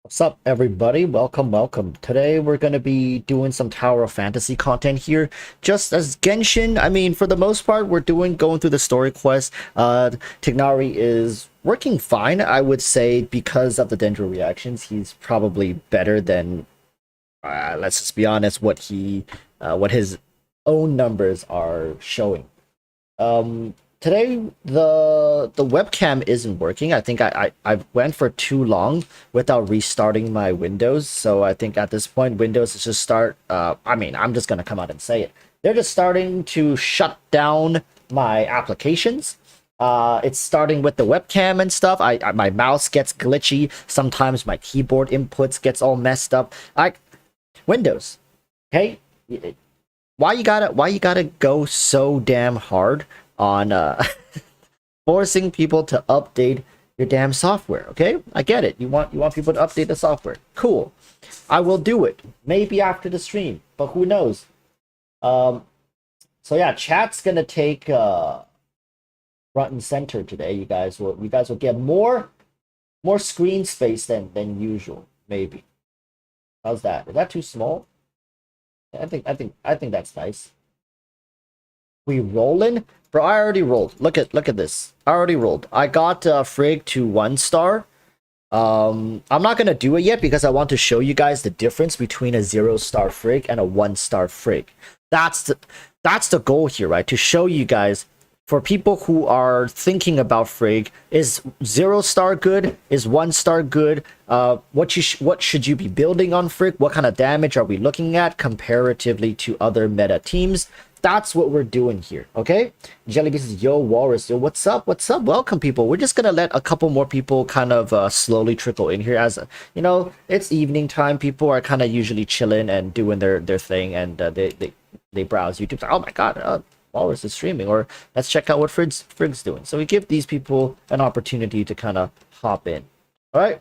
What's up, everybody? Welcome. Today we're gonna be doing some Tower of Fantasy content here. Just as Genshin, I mean, for the most part, we're going through the story quest. Tignari is working fine, I would say, because of the Dendro reactions. He's probably better than, let's just be honest, what his own numbers are showing. Today the webcam isn't working. I think I went for too long without restarting my Windows. So I think at this point Windows is just I'm just gonna come out and say it. They're just starting to shut down my applications. It's starting with the webcam and stuff. My mouse gets glitchy. Sometimes my keyboard inputs gets all messed up. Windows. Okay? Why you gotta go so damn hard on forcing people to update your damn software? Okay, I get it. You want people to update the software. Cool, I will do it. Maybe after the stream, but who knows? Um, so yeah, chat's gonna take front and center today. You guys will get more screen space than usual. Maybe. How's that? Is that too small? I think that's nice. We rolling? Bro, I already rolled. Look at this. I already rolled. I got Frigg to 1 star. I'm not gonna do it yet because I want to show you guys the difference between a 0 star Frigg and a 1 star Frigg. That's the goal here, right? To show you guys, for people who are thinking about Frigg, is 0 star good? Is 1 star good? What should you be building on Frigg? What kind of damage are we looking at comparatively to other meta teams? That's what we're doing here, okay? Jellybean says, yo, Walrus, yo, what's up? What's up? Welcome, people. We're just gonna let a couple more people kind of slowly trickle in here. As you know, it's evening time. People are kind of usually chilling and doing their thing, and they browse YouTube. Oh my god, Walrus is streaming, or let's check out what Frigg's doing. So we give these people an opportunity to kind of hop in. All right.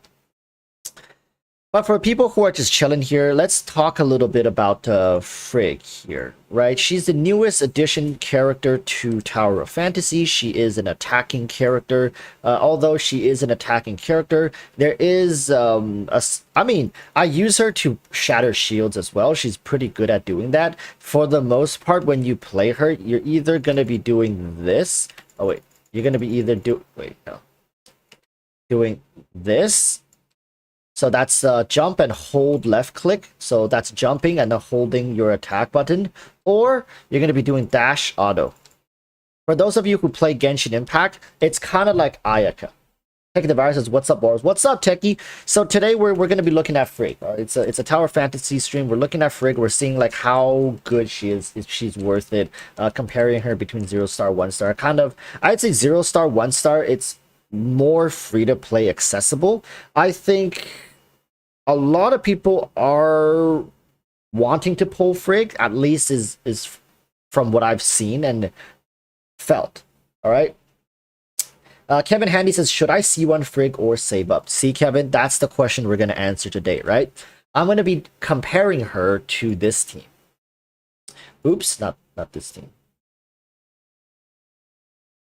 But for people who are just chilling here, let's talk a little bit about Frigg here, right? She's the newest addition character to Tower of Fantasy. She is an attacking character. Although she is an attacking character, there is I use her to shatter shields as well. She's pretty good at doing that. For the most part, when you play her, you're either gonna be doing this. Oh wait, you're gonna be either doing this. So that's jump and hold left click. So that's jumping and then holding your attack button. Or you're going to be doing dash auto. For those of you who play Genshin Impact, it's kind of like Ayaka. Techie the Virus says, what's up, Boris? What's up, Techie? So today we're going to be looking at Frigg. It's a Tower Fantasy stream. We're looking at Frigg. We're seeing like how good she is, if she's worth it. Comparing her between 0 star, 1 star. I'd say 0 star, 1 star, it's more free to play accessible. I think a lot of people are wanting to pull Frigg, at least is from what I've seen and felt. All right. Kevin Handy says, should I C1 Frigg or save up? See, Kevin, that's the question we're going to answer today, right? I'm going to be comparing her to this team. Oops, not this team.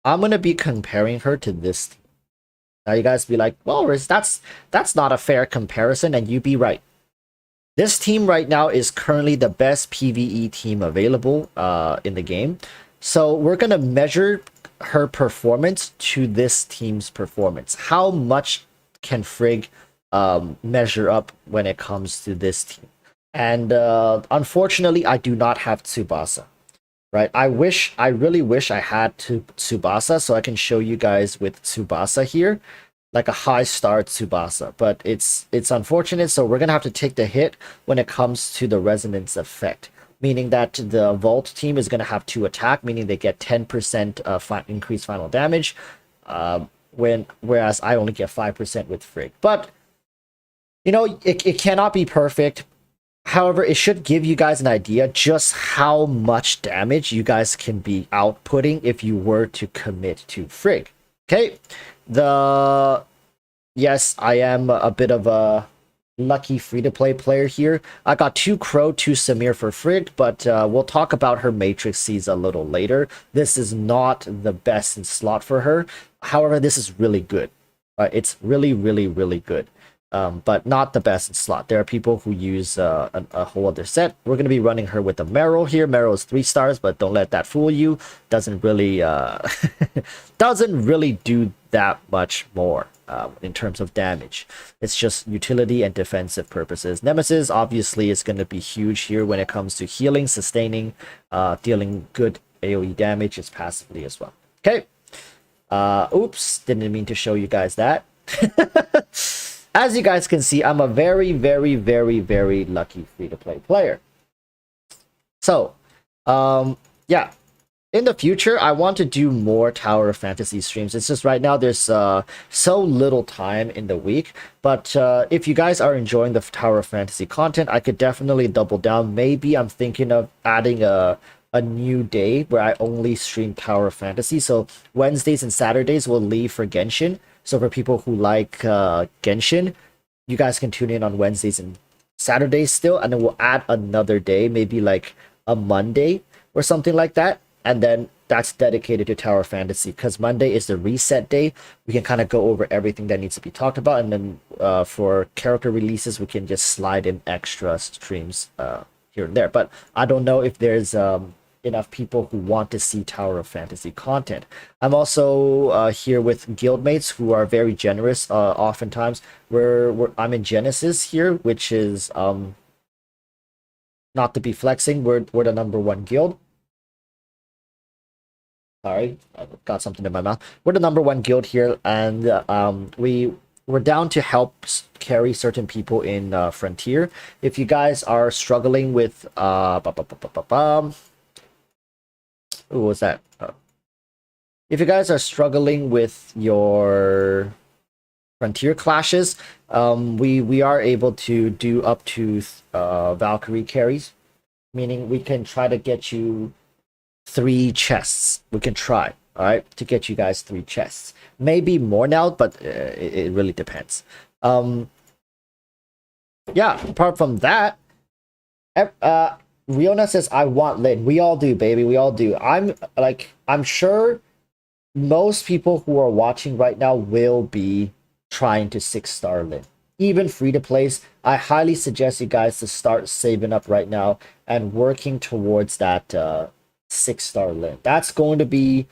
I'm going to be comparing her to this team. Now you guys be like, well, Riz, that's not a fair comparison, and you be right. This team right now is currently the best PvE team available in the game. So we're going to measure her performance to this team's performance. How much can Frigg measure up when it comes to this team? And unfortunately, I do not have Tsubasa. Right, I really wish I had Tsubasa so I can show you guys with Tsubasa here, like a high star Tsubasa. But it's unfortunate, so we're gonna have to take the hit when it comes to the resonance effect, meaning that the Vault team is gonna have 2 attack, meaning they get 10% increased final damage, whereas I only get 5% with Frigg. But you know, it cannot be perfect. However, it should give you guys an idea just how much damage you guys can be outputting if you were to commit to Frigg. Okay, yes, I am a bit of a lucky free-to-play player here. I got 2 Crow, 2 Samir for Frigg, but we'll talk about her Matrix Cs a little later. This is not the best in slot for her. However, this is really good. It's really, really, really good. but not the best in slot. There are people who use a whole other set. We're going to be running her with the Meryl here. Meryl is 3 stars, but don't let that fool you. Doesn't really doesn't really do that much more in terms of damage. It's just utility and defensive purposes. Nemesis obviously is going to be huge here when it comes to healing, sustaining, dealing good AoE damage. It's passively as well. Okay. Oops, didn't mean to show you guys that. As you guys can see, I'm a very, very, very, very lucky free-to-play player. So, yeah. In the future, I want to do more Tower of Fantasy streams. It's just right now there's so little time in the week. But if you guys are enjoying the Tower of Fantasy content, I could definitely double down. Maybe I'm thinking of adding a new day where I only stream Tower of Fantasy. So Wednesdays and Saturdays will leave for Genshin. So for people who like Genshin, you guys can tune in on Wednesdays and Saturdays still, and then we'll add another day, maybe like a Monday or something like that. And then that's dedicated to Tower Fantasy, because Monday is the reset day. We can kind of go over everything that needs to be talked about, and then for character releases, we can just slide in extra streams here and there. But I don't know if there's enough people who want to see Tower of Fantasy content. I'm also here with guildmates who are very generous. Oftentimes, I'm in Genesis here, which is not to be flexing. We're the #1 guild. Sorry, I got something in my mouth. We're the #1 guild here, and we're down to help carry certain people in Frontier. If you guys are struggling with what was that? If you guys are struggling with your Frontier clashes, we are able to do up to Valkyrie carries, meaning we can try to get you 3 chests. We can try, all right, to get you guys 3 chests. Maybe more now, but it really depends. Yeah, apart from that, Riona says, I want Lin. We all do, baby. We all do. I'm sure most people who are watching right now will be trying to 6-star Lin. Even free-to-plays, I highly suggest you guys to start saving up right now and working towards that 6-star Lin. That's going to be...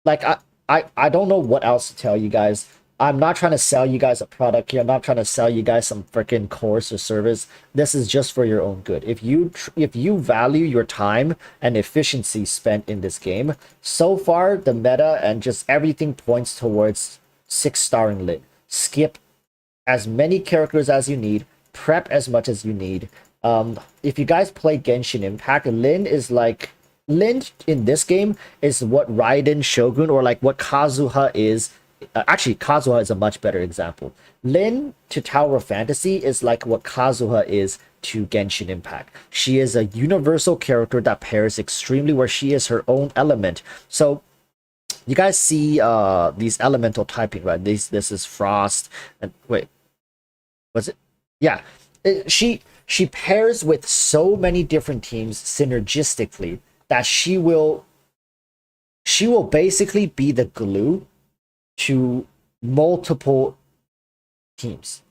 Like, I don't know what else to tell you guys. I'm not trying to sell you guys a product here. I'm not trying to sell you guys some freaking course or service. This is just for your own good. If you value your time and efficiency spent in this game, so far the meta and just everything points towards 6-starring Lin. Skip as many characters as you need. Prep as much as you need. If you guys play Genshin Impact, Lin in this game is what Raiden Shogun or like what Kazuha is. Actually, Kazuha is a much better example. Lin to Tower of Fantasy is like what Kazuha is to Genshin Impact. She is a universal character that pairs extremely where she is her own element. So you guys see these elemental typing, right? This is Frost. And wait, was it? Yeah, she pairs with so many different teams synergistically that she will basically be the glue to multiple teams.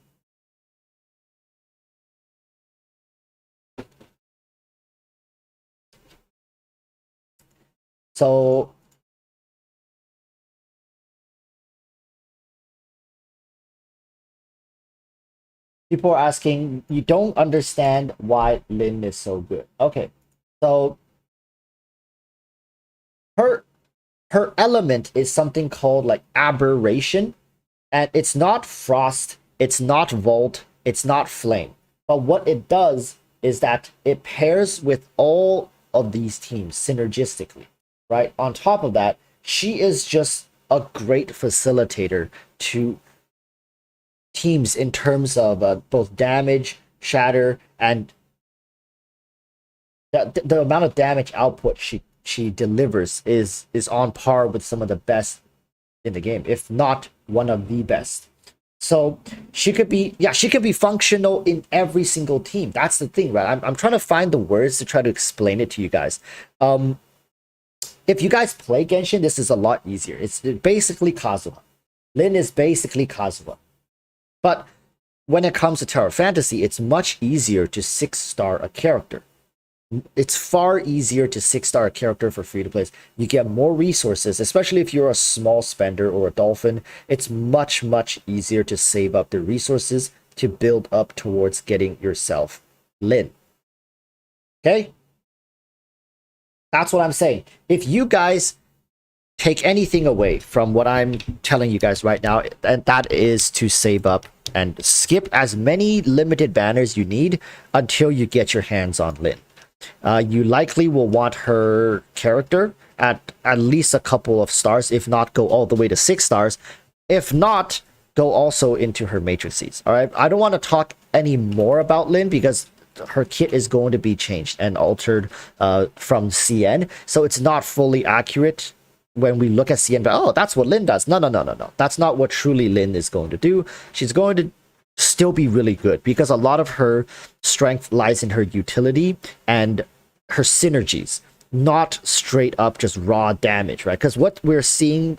So people are asking, you don't understand why Lin is so good. Okay, so her element is something called like aberration, and it's not frost, it's not volt, it's not flame, but what it does is that it pairs with all of these teams synergistically, right? On top of that, she is just a great facilitator to teams in terms of both damage, shatter, and the amount of damage output she delivers is on par with some of the best in the game, if not one of the best. So she could be functional in every single team. That's the thing, right? I'm trying to find the words to try to explain it to you guys. If you guys play Genshin, this is a lot easier. It's basically Kazuha. Lin is basically Kazuha. But when it comes to Tower Fantasy, it's much easier to 6-star a character. It's far easier to 6-star a character for free-to-play. You get more resources, especially if you're a small spender or a dolphin. It's much, much easier to save up the resources to build up towards getting yourself Lin. Okay? That's what I'm saying. If you guys take anything away from what I'm telling you guys right now, and that is to save up and skip as many limited banners you need until you get your hands on Lin. You likely will want her character at least a couple of stars, if not go all the way to 6 stars. If not, go also into her matrices. All right, I don't want to talk any more about Lin because her kit is going to be changed and altered from CN, so it's not fully accurate when we look at CN. Oh, that's what Lin does. No. That's not what truly Lin is going to do. She's going to still be really good because a lot of her strength lies in her utility and her synergies, not straight up just raw damage, right? Because what we're seeing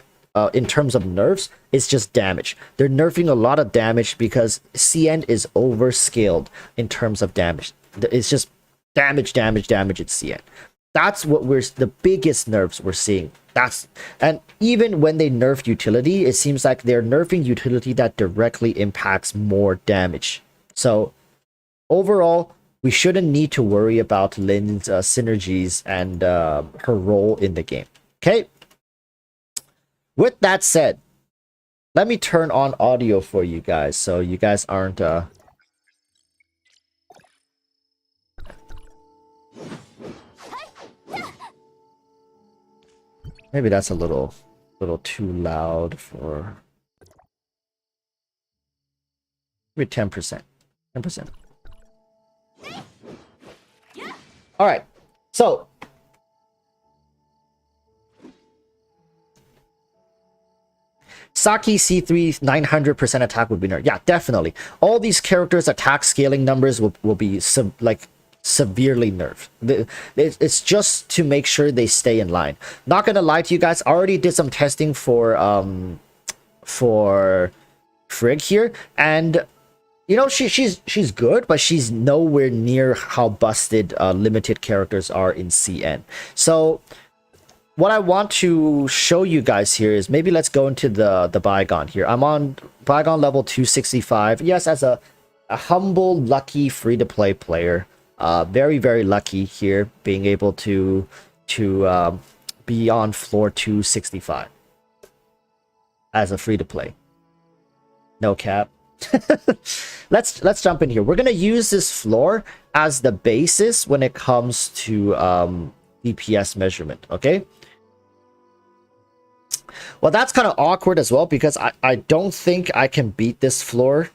in terms of nerfs is just damage. They're nerfing a lot of damage because CN is overscaled in terms of damage. It's just damage in CN. That's what the biggest nerfs we're seeing. And even when they nerf utility, it seems like they're nerfing utility that directly impacts more damage. So overall, we shouldn't need to worry about Lin's synergies and her role in the game. Okay. With that said, let me turn on audio for you guys so you guys aren't maybe that's a little too loud for maybe 10%. 10%. All right. So Saki C3 900% attack would be nerfed. Yeah, definitely. All these characters' attack scaling numbers will be severely nerfed. It's just to make sure they stay in line. Not gonna lie to you guys, I already did some testing for Frigg here, and you know she's good, but she's nowhere near how busted limited characters are in CN. So what I want to show you guys here is maybe let's go into the bygone here. I'm on bygone level 265. Yes, as a humble, lucky free-to-play player. Very, very lucky here, being able to be on floor 265 as a free-to-play. No cap. Let's jump in here. We're gonna use this floor as the basis when it comes to DPS measurement. Okay. Well, that's kind of awkward as well because I don't think I can beat this floor.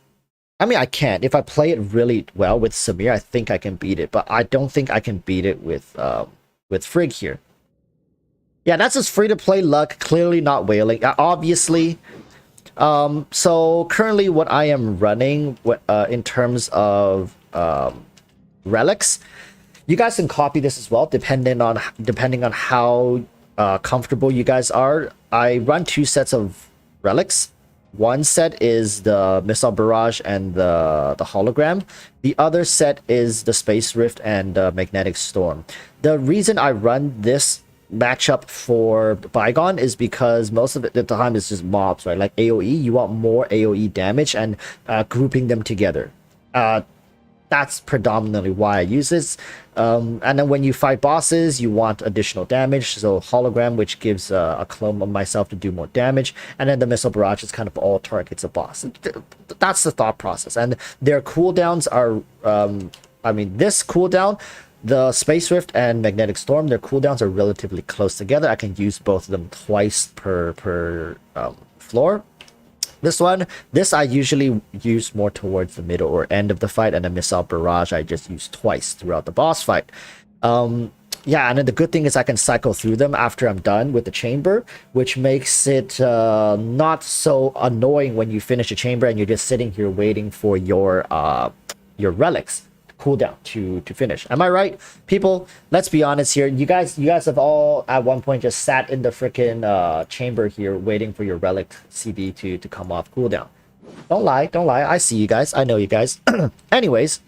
I mean, I can. If I play it really well with Samir, I think I can beat it. But I don't think I can beat it with Frigg here. Yeah, that's just free-to-play luck. Clearly not whaling. Obviously. So currently what I am running in terms of relics, you guys can copy this as well, depending on how comfortable you guys are. I run 2 sets of relics. One set is the Missile Barrage and the Hologram. The other set is the Space Rift and Magnetic Storm. The reason I run this matchup for bygone is because most of the time it's just mobs, right? Like AoE, you want more AoE damage and grouping them together. That's predominantly why I use this. And then when you fight bosses, you want additional damage. So hologram, which gives a clone of myself to do more damage. And then the missile barrage is kind of all targets a boss. That's the thought process. And their cooldowns are, I mean, this cooldown, the Space Rift and Magnetic Storm, their cooldowns are relatively close together. I can use both of them twice per floor. This I usually use more towards the middle or end of the fight, and the Missile Barrage I just use twice throughout the boss fight. Yeah, and then the good thing is I can cycle through them after I'm done with the chamber, which makes it not so annoying when you finish a chamber and you're just sitting here waiting for your relics cooldown to finish. Am I right, people? Let's be honest here. You guys have all at one point just sat in the freaking chamber here waiting for your relic CD to come off cooldown. Don't lie, don't lie. I see you guys. I know you guys. Anyways.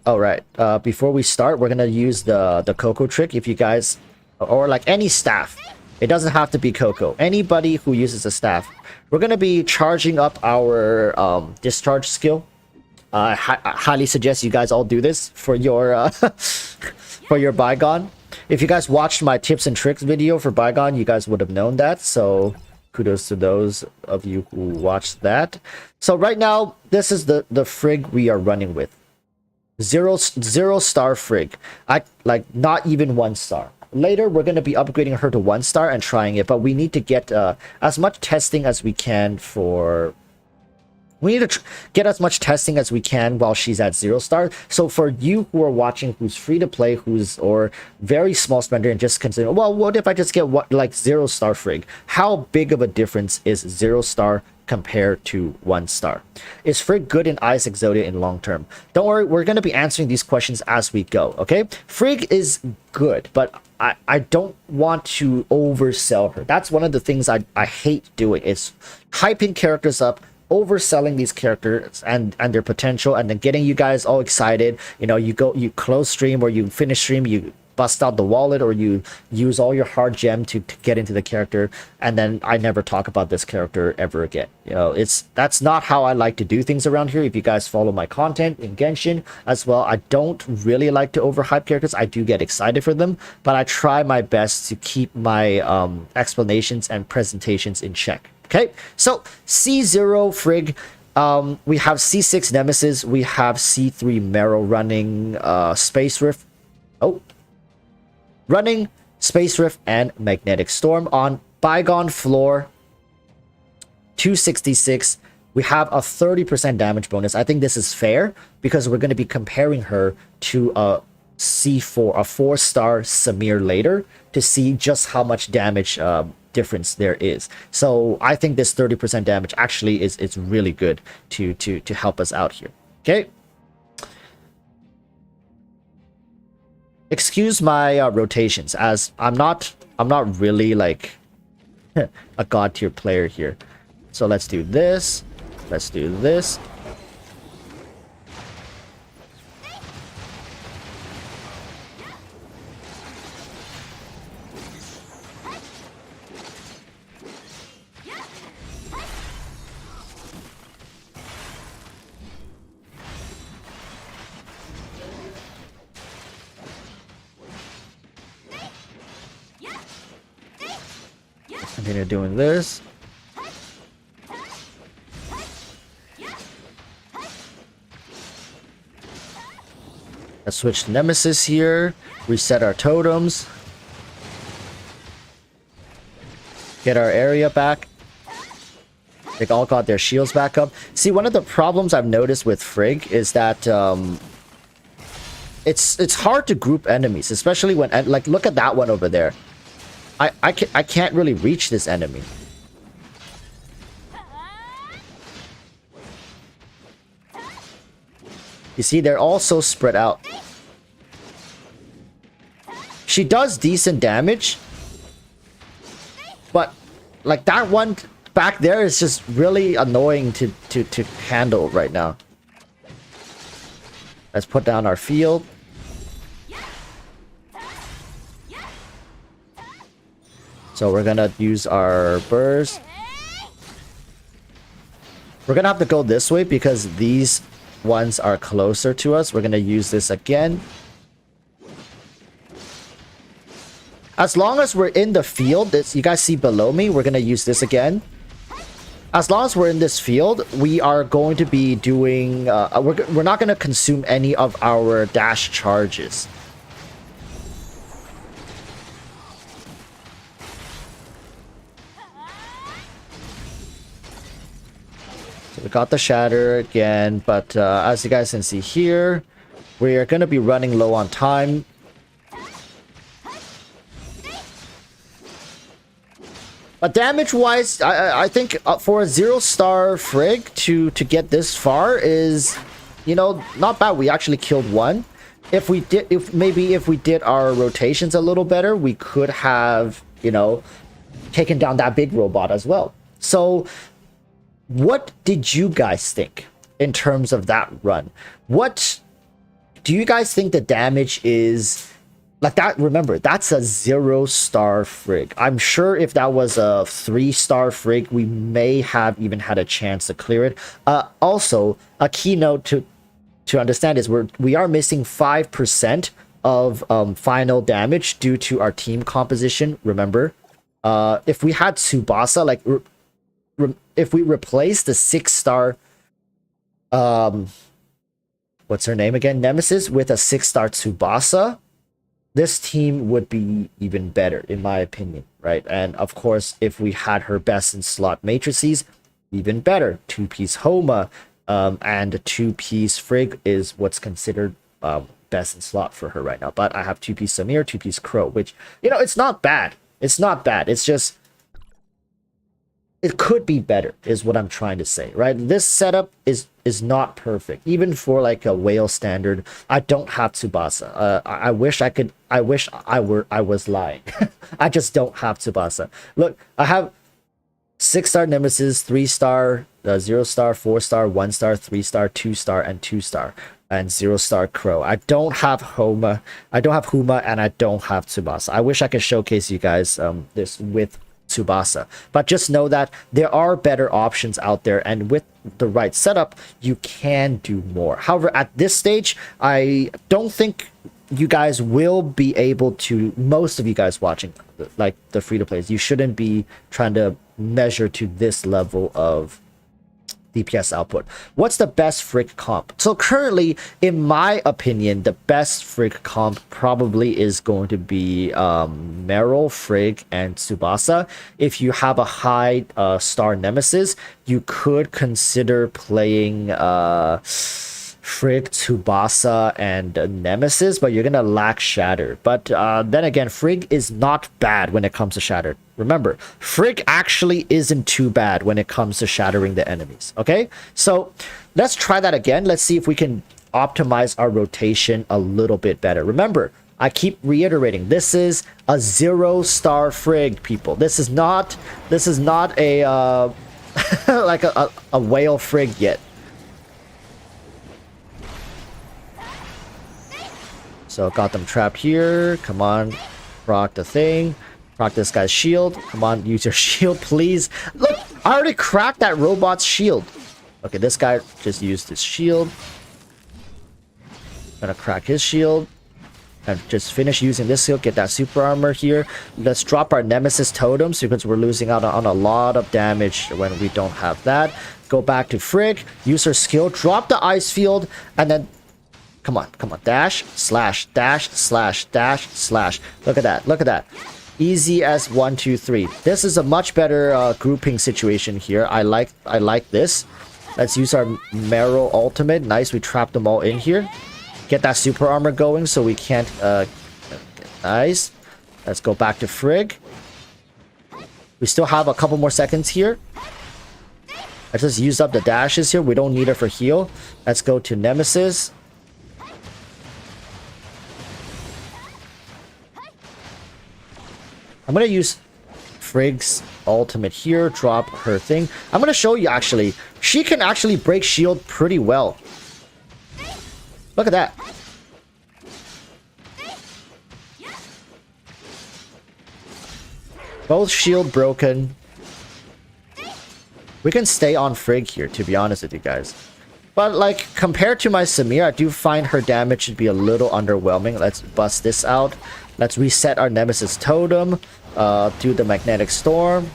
Alright, before we start, we're gonna use the Coco trick. If you guys... Or like any staff. It doesn't have to be Coco. Anybody who uses a staff. We're gonna be charging up our discharge skill. I highly suggest you guys all do this for your for your bygone. If you guys watched my tips and tricks video for bygone, you guys would have known that. So kudos to those of you who watched that. So right now, this is the Frigg we are running with. Zero star Frigg. I like not even 1 star. Later, we're going to be upgrading her to 1 star and trying it, but we need to get as much testing as we can for... We need to get as much testing as we can while she's at 0 star. So for you who are watching, who's free to play, who's or very small spender and just consider, well, what if I just get what like 0 star Frigg? How big of a difference is 0 star compared to 1 star? Is Frigg good in Ice Exodia in long term? Don't worry, we're going to be answering these questions as we go, okay? Frigg is good, but I don't want to oversell her. That's one of the things I hate doing, is hyping characters up, overselling these characters and their potential, and then getting you guys all excited. You know, you close stream or you finish stream, you bust out the wallet or you use all your hard gem to get into the character, and then I never talk about this character ever again. You know, that's not how I like to do things around here. If you guys follow my content in Genshin as well, I don't really like to overhype characters. I do get excited for them, but I try my best to keep my explanations and presentations in check. Okay, so C0 Frigg, we have C6 Nemesis, we have C3 Marrow running Space Rift. Oh, running Space Rift and Magnetic Storm on bygone floor 266. We have a 30% damage bonus. I think this is fair because we're going to be comparing her to a C4, a 4-star Samir later, to see just how much damage difference there is. So I think this 30% damage actually is really good to help us out here. Okay. Excuse my rotations, as I'm not really like a god tier player here. So let's do this. Let's do this. Continue doing this. Let's switch to Nemesis here. Reset our totems. Get our area back. They all got their shields back up. See, one of the problems I've noticed with Frigg is that it's hard to group enemies, especially when, like, look at that one over there. I can't really reach this enemy. You see, they're all so spread out. She does decent damage, but like that one back there is just really annoying to handle right now. Let's put down our field. So we're gonna use our burst. We're gonna have to go this way because these ones are closer to us. We're gonna use this again. As long as we're in the field, this, you guys see below me, we're gonna use this again. As long as we're in this field, we are going to be doing... we're not gonna consume any of our dash charges. We got the shatter again, but as you guys can see here, we are going to be running low on time. But damage wise, I think for a 0-star Frigg to get this far is, you know, not bad. We actually killed one. If we did, if we did our rotations a little better, we could have, you know, taken down that big robot as well. So what did you guys think in terms of that run? What do you guys think the damage is like that? Remember, that's a 0-star Frigg. I'm sure if that was a 3-star Frigg, we may have even had a chance to clear it. Also, a keynote to understand is we are missing 5% of final damage due to our team composition. Remember, if we had Tsubasa, like if we replace the 6-star what's her name again, Nemesis, with a 6-star Tsubasa, this team would be even better in my opinion, right? And of course, if we had her best in slot matrices, even better. 2-piece Homa and a 2-piece Frigg is what's considered best in slot for her right now. But I have 2-piece Samir, 2-piece Crow, which, you know, it's not bad. It's not bad. It's just, it could be better is what I'm trying to say, right? This setup is not perfect. Even for like a whale standard, I don't have Tsubasa. I wish I could. I wish I was lying. I just don't have Tsubasa. Look, I have 6-star Nemesis, 3-star, 0-star, 4-star, 1-star, 3-star, 2-star, and 2-star, and 0-star Crow. I don't have Homa. I don't have Huma, and I don't have Tsubasa. I wish I could showcase you guys this with Tsubasa, but just know that there are better options out there, and with the right setup you can do more. However, at this stage, I don't think you guys will be able to, most of you guys watching like the free-to-plays, you shouldn't be trying to measure to this level of DPS output. What's the best Frigg comp? So currently, in my opinion, the best Frigg comp probably is going to be Meryl, Frigg, and Tsubasa. If you have a high star Nemesis, you could consider playing Frigg, Tsubasa, and Nemesis, but you're gonna lack Shatter. But then again, Frigg is not bad when it comes to Shatter. Remember, Frigg actually isn't too bad when it comes to shattering the enemies. Okay, so let's try that again. Let's see if we can optimize our rotation a little bit better. Remember, I keep reiterating, this is a 0-star Frigg, people. This is not a like a whale Frigg yet. So got them trapped here. Come on, proc the thing. Proc this guy's shield. Come on, use your shield, please. Look, I already cracked that robot's shield. Okay, this guy just used his shield. Gonna crack his shield. And just finish using this shield. Get that super armor here. Let's drop our Nemesis totems because we're losing out on a lot of damage when we don't have that. Go back to Frigg. Use her skill. Drop the ice field. And then come on, come on. Dash, slash, dash, slash, dash, slash. Look at that. Look at that. Easy as 1, 2, 3. This is a much better grouping situation here. I like this. Let's use our Meryl ultimate. Nice, we trapped them all in here. Get that super armor going so we can't... nice. Let's go back to Frigg. We still have a couple more seconds here. I just used up the dashes here. We don't need her for heal. Let's go to Nemesis. I'm going to use Frigg's ultimate here. Drop her thing. I'm going to show you actually. She can actually break shield pretty well. Look at that. Both shield broken. We can stay on Frigg here, to be honest with you guys. But like, compared to my Samir, I do find her damage should be a little underwhelming. Let's bust this out. Let's reset our Nemesis totem. Do the magnetic storm.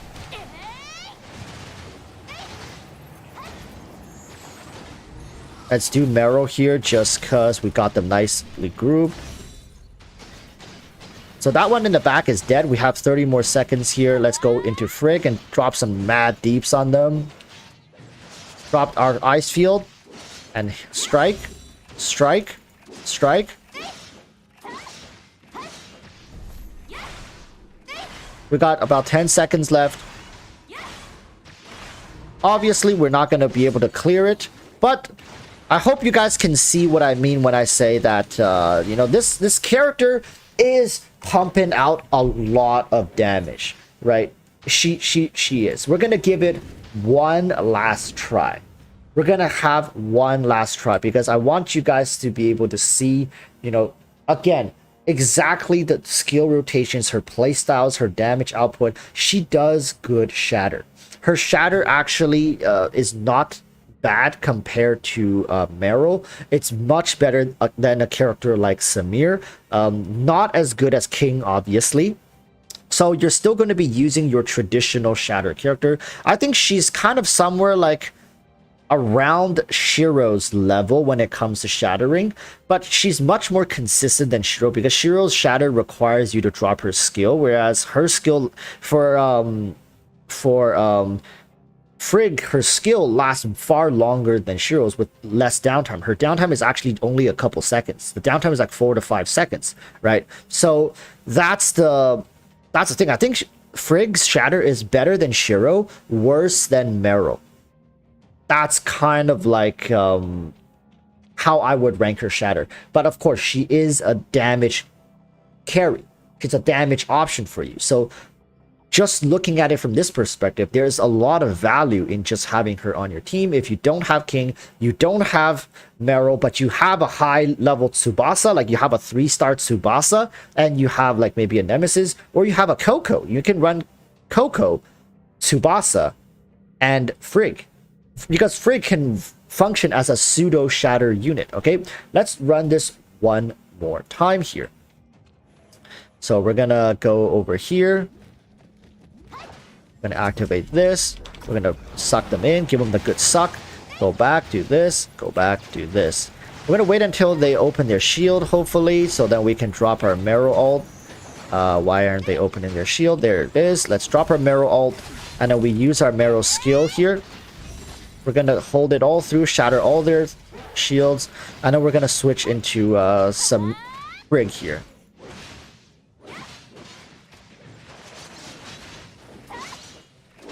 Let's do Meryl here just because we got them nicely grouped. So that one in the back is dead. We have 30 more seconds here. Let's go into Frigg and drop some mad deeps on them. Dropped our ice field. And strike. Strike. Strike. We got about 10 seconds left. Obviously, we're not going to be able to clear it. But I hope you guys can see what I mean when I say that, you know, this character is pumping out a lot of damage, right? She is. We're gonna give it one last try. We're gonna have one last try because I want you guys to be able to see, you know, again, exactly the skill rotations, her playstyles, her damage output. She does good shatter. Her shatter actually is not bad compared to Meryl. It's much better than a character like Samir. Not as good as King, obviously. So you're still going to be using your traditional shatter character. I think she's kind of somewhere like around Shiro's level when it comes to shattering, but she's much more consistent than Shiro because Shiro's shatter requires you to drop her skill, whereas her skill for Frigg, her skill lasts far longer than Shiro's with less downtime. Her downtime is actually only a couple seconds. The downtime is like 4 to 5 seconds, right? So that's the thing. I think Frigg's shatter is better than Shiro, worse than Meryl. That's kind of like how I would rank her shatter. But of course, she is a damage carry. It's a damage option for you. So just looking at it from this perspective, there's a lot of value in just having her on your team. If you don't have King, you don't have Meryl, but you have a high level Tsubasa, like you have a 3-star Tsubasa, and you have like maybe a Nemesis, or you have a Coco. You can run Coco, Tsubasa, and Frigg. Because Frigg can function as a pseudo shatter unit. Okay, let's run this one more time here. So we're gonna go over here. We're gonna activate this. We're gonna suck them in, give them the good suck. Go back, do this. Go back, do this. We're gonna wait until they open their shield, hopefully, so that we can drop our Meryl ult. Why aren't they opening their shield? There it is. Let's drop our Meryl ult, and then we use our Meryl skill here. We're gonna hold it all through, shatter all their shields, and then we're gonna switch into some Frigg here.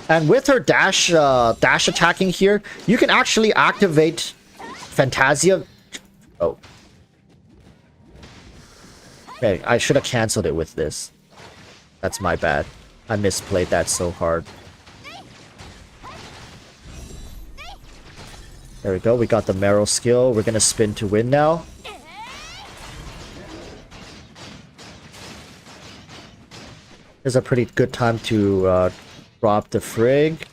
And with her dash attacking here, you can actually activate Phantasia. Oh. Okay, I should have canceled it with this. That's my bad. I misplayed that so hard. There we go. We got the Meryl skill. We're going to spin to win now. This is a pretty good time to drop the Frigg.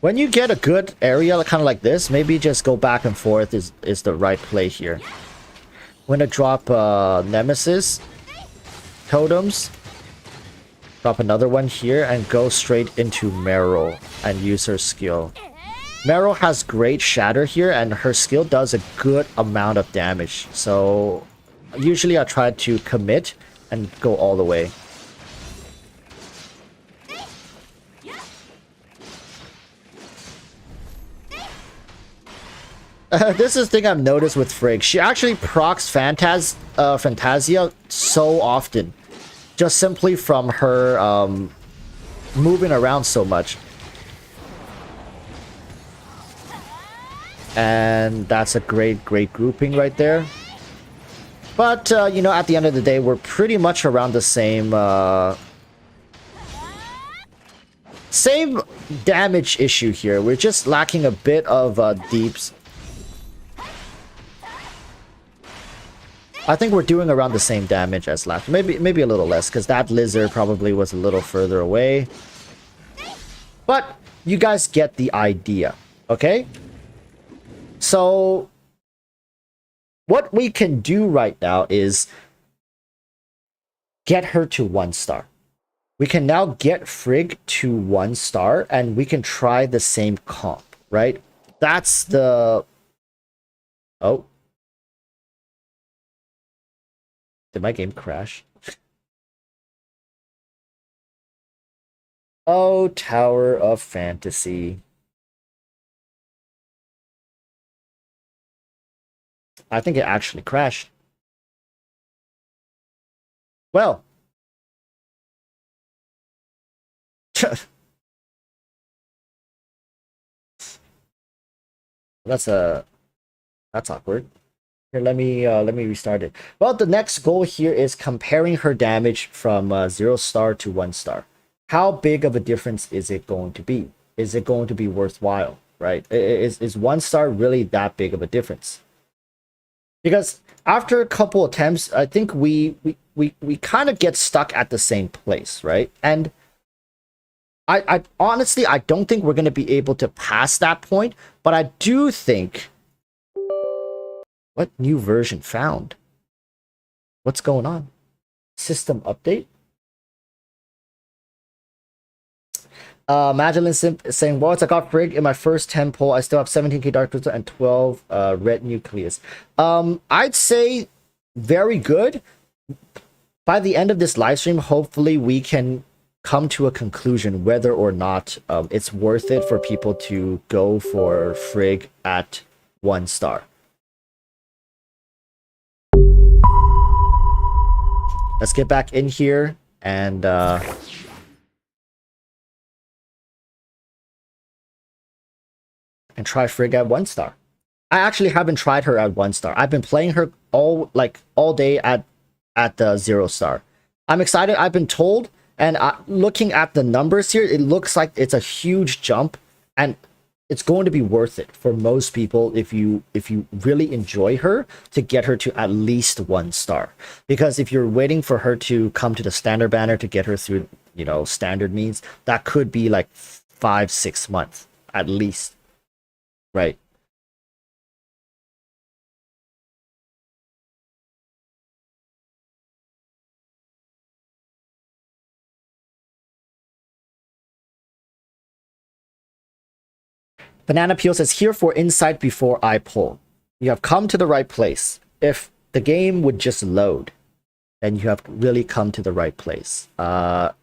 When you get a good area kind of like this, maybe just go back and forth is the right play here. I'm going to drop Nemesis. Totems. Drop another one here and go straight into Meryl and use her skill. Meryl has great shatter here and her skill does a good amount of damage. So usually I try to commit and go all the way. This is the thing I've noticed with Frigg. She actually procs Phantasia so often. Just simply from her moving around so much. And that's a great grouping right there. But, you know, at the end of the day, we're pretty much around the same damage issue here. We're just lacking a bit of deeps. I think we're doing around the same damage as last. Maybe a little less, because that lizard probably was a little further away. But you guys get the idea, okay? So what we can do right now is get her to 1 star. We can now get Frigg to 1 star, and we can try the same comp, right? That's the... Oh. Did my game crash? Oh, Tower of Fantasy. I think it actually crashed. Well. That's a That's awkward. Here, let me restart it. Well, the next goal here is comparing her damage from 0 star to 1 star. How big of a difference is it going to be? Is it going to be worthwhile, right? Is 1 star really that big of a difference? Because after a couple attempts, I think we kind of get stuck at the same place, right? And I honestly, I don't think we're going to be able to pass that point, but I do think... What new version found? What's going on? System update? Madeline Simp is saying, well, I got Frigg in my first 10 pull. I still have 17k Dark Crystal and 12 red nucleus. I'd say very good. By the end of this live stream, hopefully we can come to a conclusion whether or not it's worth it for people to go for Frigg at 1 star. Let's get back in here and try Frigg at 1 star. I actually haven't tried her at 1 star. I've been playing her all day at the 0 star. I'm excited. I've been told, and looking at the numbers here, it looks like it's a huge jump, and it's going to be worth it for most people if you really enjoy her to get her to at least 1 star. Because if you're waiting for her to come to the standard banner to get her through, you know, standard means, that could be like 5-6 months at least, right? Banana Peel says, here for insight before I pull. You have come to the right place. If the game would just load, then you have really come to the right place. This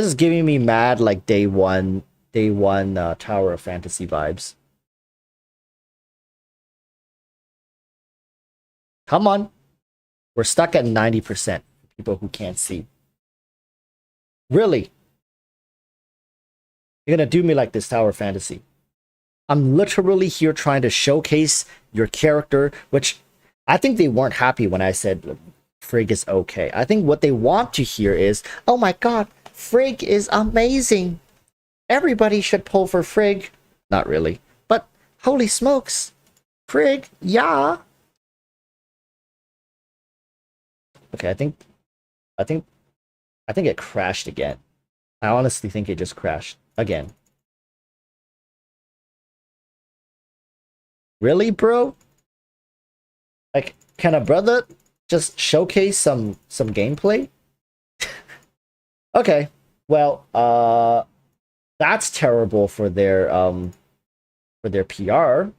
is giving me mad like day one Tower of Fantasy vibes. Come on. We're stuck at 90% for people who can't see. Really? You're gonna do me like this, Tower Fantasy. I'm literally here trying to showcase your character, which I think they weren't happy when I said Frigg is okay. I think what they want to hear is, oh my god, Frigg is amazing. Everybody should pull for Frigg. Not really, but holy smokes. Frigg, yeah. Okay, I think it crashed again. I honestly think it just crashed again. Really, bro? Like, can a brother just showcase some gameplay? Okay, well, that's terrible for their PR.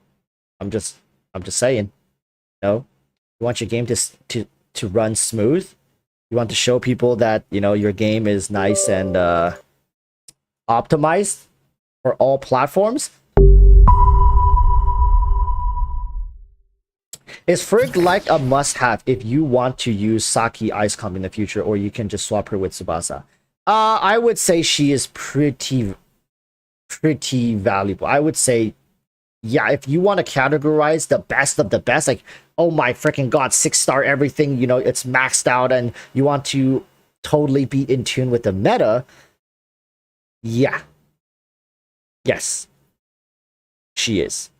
I'm just saying. No, you want your game to run smooth. You want to show people that, you know, your game is nice and optimized for all platforms. Is Frigg like a must-have if you want to use Saki Ice Comp in the future, or you can just swap her with Tsubasa? I would say she is pretty valuable. I would say, yeah, if you want to categorize the best of the best, like, oh my freaking god, 6-star everything, you know, it's maxed out, and you want to totally be in tune with the meta, yeah. Yes. She is.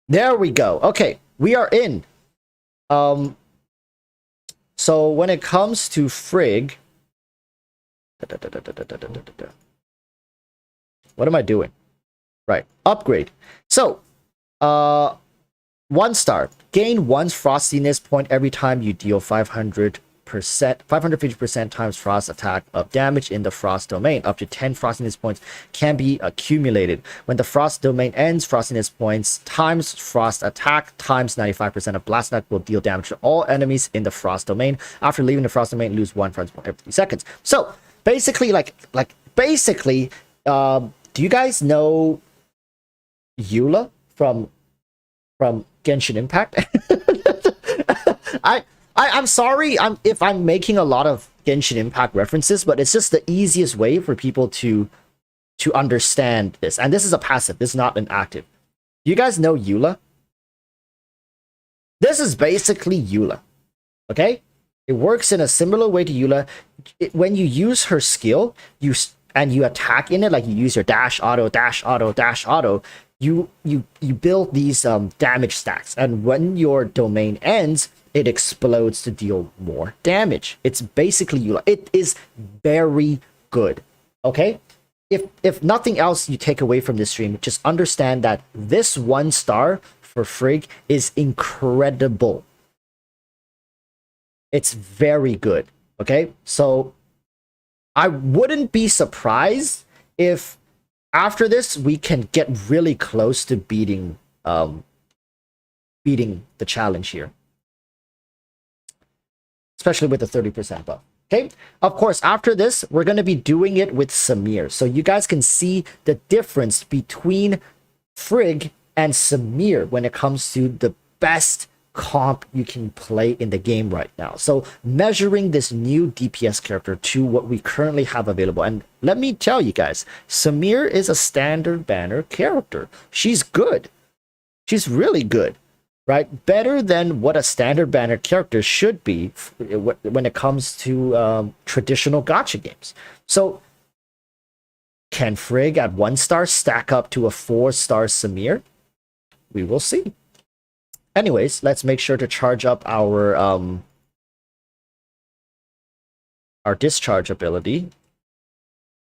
There we go. Okay, we are in. So when it comes to Frigg, what am I doing? Right, upgrade. So, 1 star. Gain 1 frostiness point every time you deal 550% times frost attack of damage in the frost domain. Up to 10 frostiness points can be accumulated. When the frost domain ends, frostiness points times frost attack times 95% of blast attack will deal damage to all enemies in the frost domain. After leaving the frost domain, lose 1 frost point every 3 seconds. So basically, basically, do you guys know Eula from Genshin Impact? I'm sorry if I'm making a lot of Genshin Impact references, but it's just the easiest way for people to understand this. And this is a passive, this is not an active. You guys know Eula? This is basically Eula. Okay? It works in a similar way to Eula. When you use her skill, and you attack in it, like you use your dash auto, dash auto, dash auto, you build these damage stacks, and when your domain ends, it explodes to deal more damage. It's basically Eula. It is very good. Okay? If nothing else you take away from this stream, just understand that this 1 star for Frigg is incredible. It's very good. Okay? So I wouldn't be surprised if after this we can get really close to beating the challenge here. Especially with the 30% buff. Okay, of course, after this, we're going to be doing it with Samir. So you guys can see the difference between Frigg and Samir when it comes to the best comp you can play in the game right now. So measuring this new DPS character to what we currently have available. And let me tell you guys, Samir is a standard banner character. She's good. She's really good. Right? Better than what a standard banner character should be when it comes to traditional gacha games. So, can Frigg at 1 star stack up to a 4-star Samir? We will see. Anyways, let's make sure to charge up our discharge ability.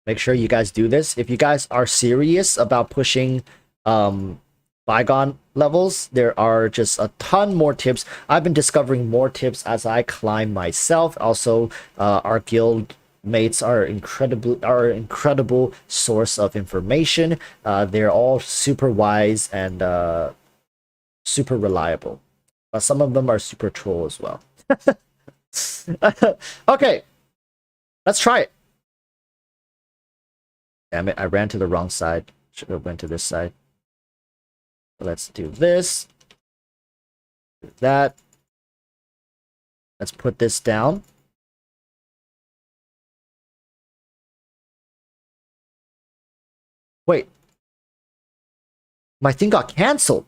Make sure you guys do this. If you guys are serious about pushing bygone levels, there are just a ton more tips. I've been discovering more tips as I climb myself. Also, our guild mates are incredible source of information. They're all super wise and super reliable, but some of them are super troll as well. Okay, let's try it. Damn it, I ran to the wrong side. Should have went to this side. Let's do this. Do that. Let's put this down. Wait. My thing got canceled.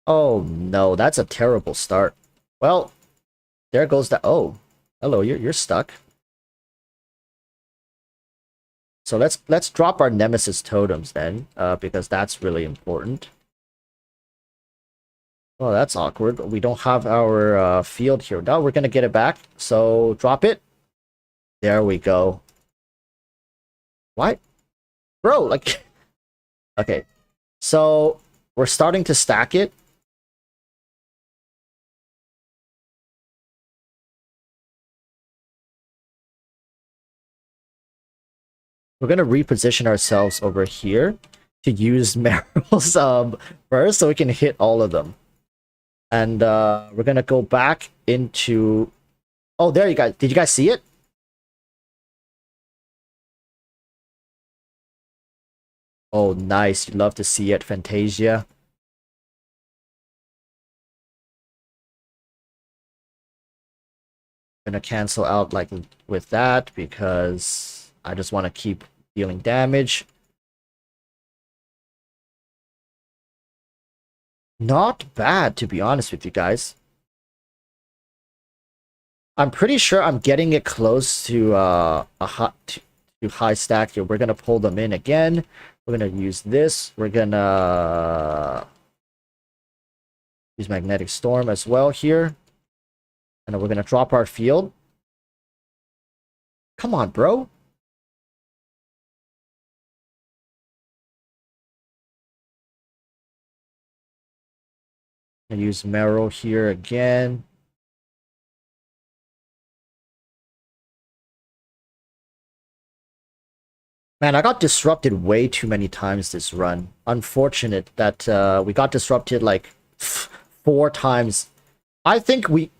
Oh no, that's a terrible start. Well, there goes that. Oh, hello, you're stuck. So let's drop our nemesis totems then, because that's really important. Oh, that's awkward. We don't have our field here. Now we're gonna get it back. So drop it. There we go. What? Bro, like... Okay. So we're starting to stack it. We're gonna reposition ourselves over here to use Meryl's first so we can hit all of them. And we're gonna go back into... Oh, there you guys. Did you guys see it? Oh, nice. You'd love to see it, Fantasia. Gonna cancel out like with that because I just want to keep dealing damage. Not bad, to be honest with you guys. I'm pretty sure I'm getting it close to high stack here. We're gonna pull them in again. We're gonna use this. We're gonna use Magnetic Storm as well here. And then we're gonna drop our field. Come on, bro. I use Meryl here again. Man, I got disrupted way too many times this run. Unfortunate that we got disrupted like 4 times. I think we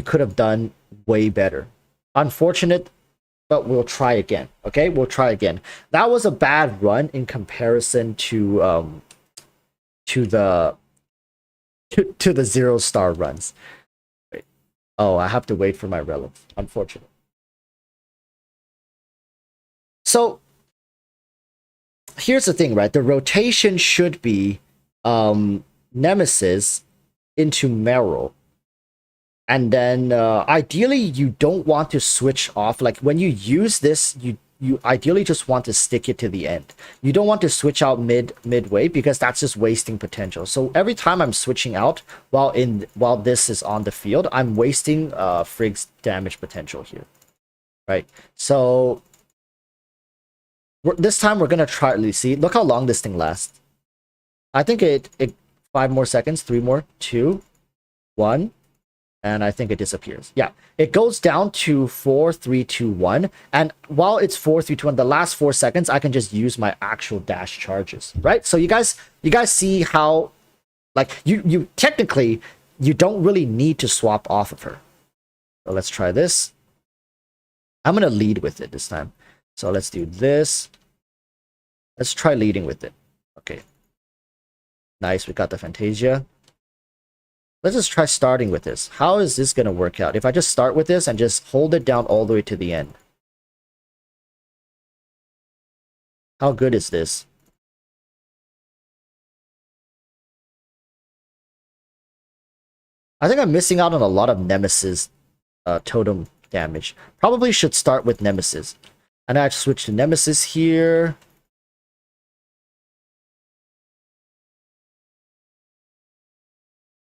could have done way better. Unfortunate, but we'll try again. Okay, we'll try again. That was a bad run in comparison to the 0-star runs. Wait. Oh, I have to wait for my relic. Unfortunate. So here's the thing, right? The rotation should be Nemesis into Meryl. And then ideally you don't want to switch off. Like when you use this, you ideally just want to stick it to the end. You don't want to switch out midway because that's just wasting potential. So every time I'm switching out while this is on the field, I'm wasting Frigg's damage potential here. Right? So this time we're gonna try. Let's see. Look how long this thing lasts. I think it 5 more seconds, 3 more, 2, 1. And I think it disappears. Yeah, it goes down to 4, 3, 2, 1. And while it's 4, 3, 2, 1, the last 4 seconds, I can just use my actual dash charges, right? So you guys see how, like, you technically, you don't really need to swap off of her. So let's try this. I'm gonna lead with it this time. So let's do this. Let's try leading with it. Okay. Nice, we got the Fantasia. Let's just try starting with this. How is this going to work out? If I just start with this and just hold it down all the way to the end. How good is this? I think I'm missing out on a lot of Nemesis totem damage. Probably should start with Nemesis. And I switch to Nemesis here.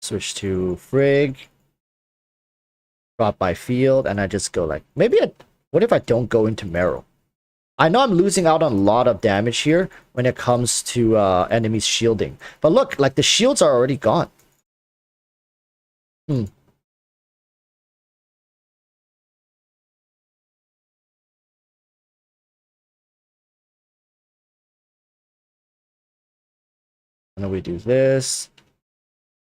Switch to Frigg. Drop my field, and I just go like... what if I don't go into Meryl? I know I'm losing out on a lot of damage here when it comes to enemies shielding. But look, like the shields are already gone. I know we do this.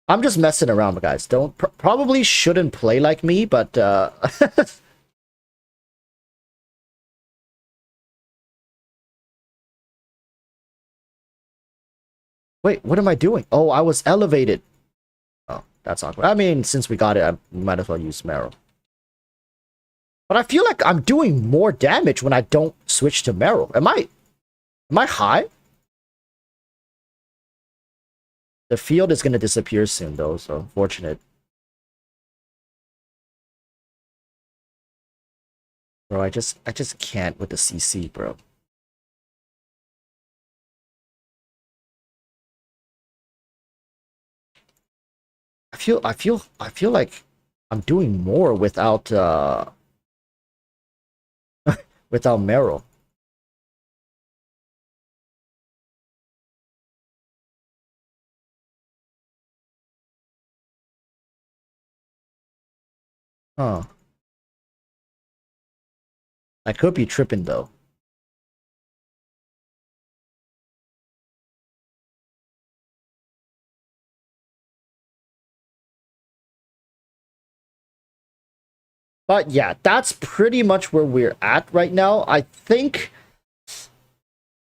I'm just messing around, guys. Probably shouldn't play like me, but wait, what am I doing? Oh, I was elevated. Oh, that's awkward. I mean, since we got it, I might as well use Meryl. But I feel like I'm doing more damage when I don't switch to Meryl. Am I high? The field is gonna disappear soon, though, so unfortunate. Bro, I just can't with the CC, bro. I feel like I'm doing more without without Meryl. Huh. I could be tripping though. But yeah, that's pretty much where we're at right now. I think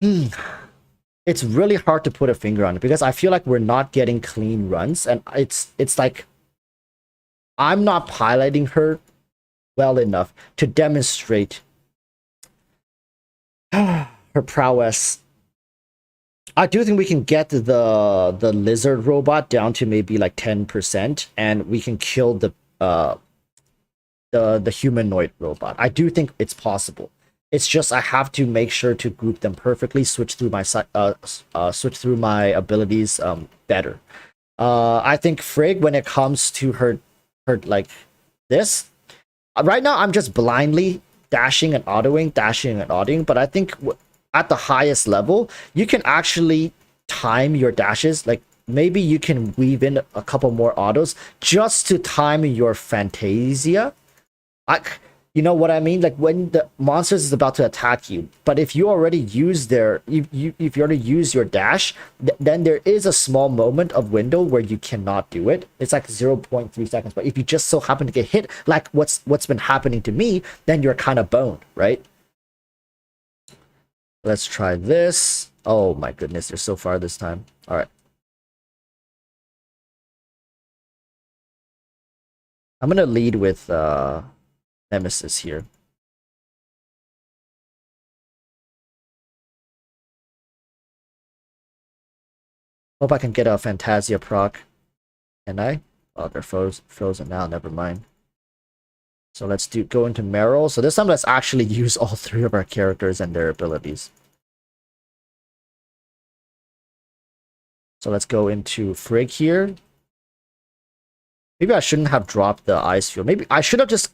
it's really hard to put a finger on it because I feel like we're not getting clean runs, and it's like I'm not piloting her well enough to demonstrate her prowess. I do think we can get the lizard robot down to maybe like 10%, and we can kill the humanoid robot. I do think it's possible. It's just I have to make sure to group them perfectly, switch through my abilities better. I think Frigg, when it comes to her like this, right now I'm just blindly dashing and autoing, but I think at the highest level, you can actually time your dashes. Like maybe you can weave in a couple more autos just to time your Fantasia. You know what I mean? Like when the monsters is about to attack you, but if you already use if you already use your dash, then there is a small moment of window where you cannot do it. It's like 0.3 seconds. But if you just so happen to get hit, like what's been happening to me, then you're kind of boned, right? Let's try this. Oh my goodness, they're so far this time. All right. I'm gonna lead with Nemesis here. Hope I can get a Fantasia proc. Can I? Oh, they're frozen now. Never mind. So let's go into Meryl. So this time let's actually use all three of our characters and their abilities. So let's go into Frigg here. Maybe I shouldn't have dropped the ice field. Maybe I should have just,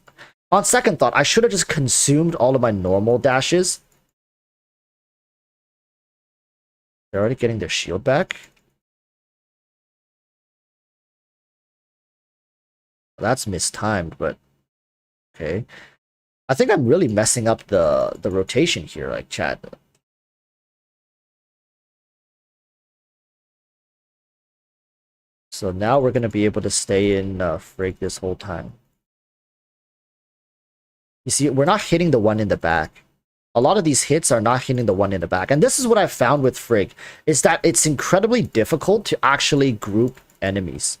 on second thought, I should have just consumed all of my normal dashes. They're already getting their shield back. That's mistimed, but okay. I think I'm really messing up the rotation here, like chat. So now we're gonna be able to stay in Frigg this whole time. You see, we're not hitting the one in the back. A lot of these hits are not hitting the one in the back. And this is what I've found with Frigg, is that it's incredibly difficult to actually group enemies.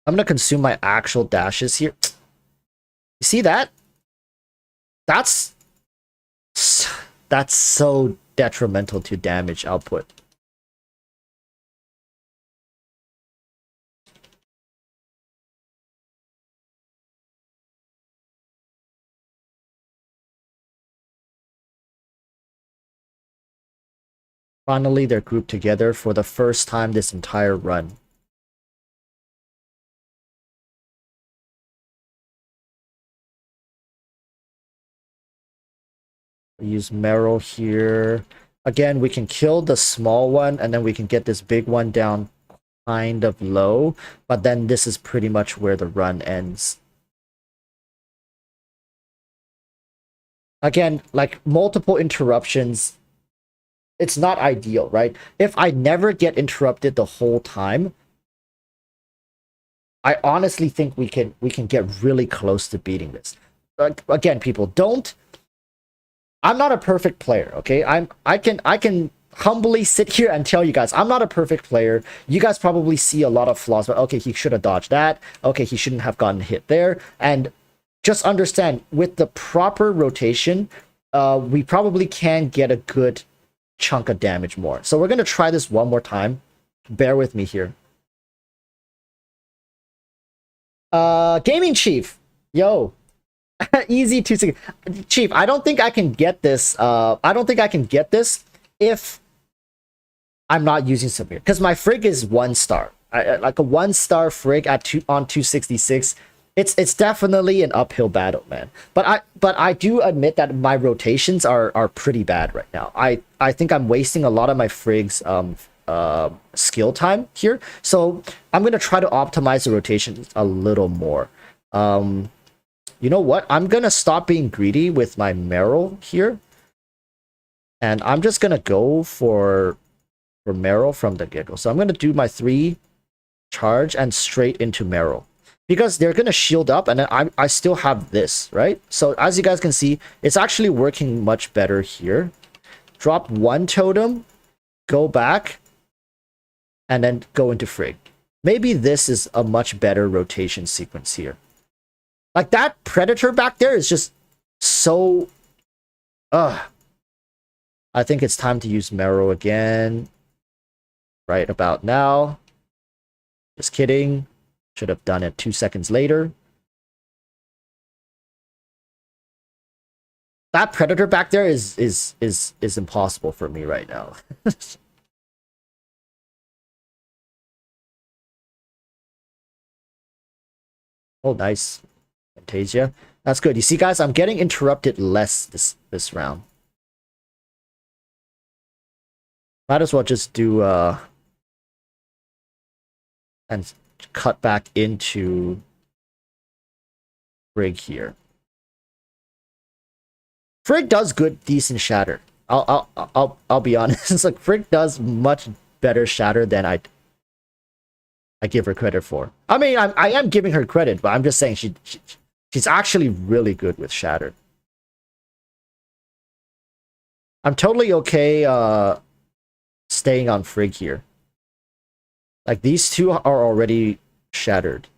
I'm gonna consume my actual dashes here. You see that? That's so detrimental to damage output. Finally, they're grouped together for the first time this entire run. We use Meryl here. Again, we can kill the small one, and then we can get this big one down kind of low. But then this is pretty much where the run ends. Again, like multiple interruptions, it's not ideal, right? If I never get interrupted the whole time, I honestly think we can get really close to beating this. Again, people, don't. I'm not a perfect player, okay? I can humbly sit here and tell you guys I'm not a perfect player. You guys probably see a lot of flaws, but okay, he should have dodged that. Okay, he shouldn't have gotten hit there. And just understand, with the proper rotation, we probably can get a good chunk of damage more. So we're gonna try this one more time. Bear with me here. Gaming Chief, yo. Easy to Chief, I don't think I can get this. I don't think I can get this if I'm not using Samir, because my Frigg is 1 star. Like a 1-star Frigg at on 266. It's definitely an uphill battle, man. But I do admit that my rotations are pretty bad right now. I think I'm wasting a lot of my Frigg's skill time here. So I'm gonna try to optimize the rotations a little more. You know what? I'm gonna stop being greedy with my Meryl here. And I'm just gonna go for Meryl from the get-go. So I'm gonna do my 3 charge and straight into Meryl. Because they're gonna shield up, and then I still have this, right? So as you guys can see, it's actually working much better here. Drop 1 totem, go back, and then go into Frigg. Maybe this is a much better rotation sequence here. Like, that Predator back there is just so... I think it's time to use Meryl again. Right about now. Just kidding. Should have done it 2 seconds later. That Predator back there is impossible for me right now. Oh, nice. Fantasia. That's good. You see, guys, I'm getting interrupted less this round. Might as well just do and cut back into Frigg here. Frigg does good, decent shatter. I'll be honest. It's like Frigg does much better shatter than I give her credit for. I mean, I am giving her credit, but I'm just saying she's actually really good with shatter. I'm totally okay staying on Frigg here. Like, these two are already shattered.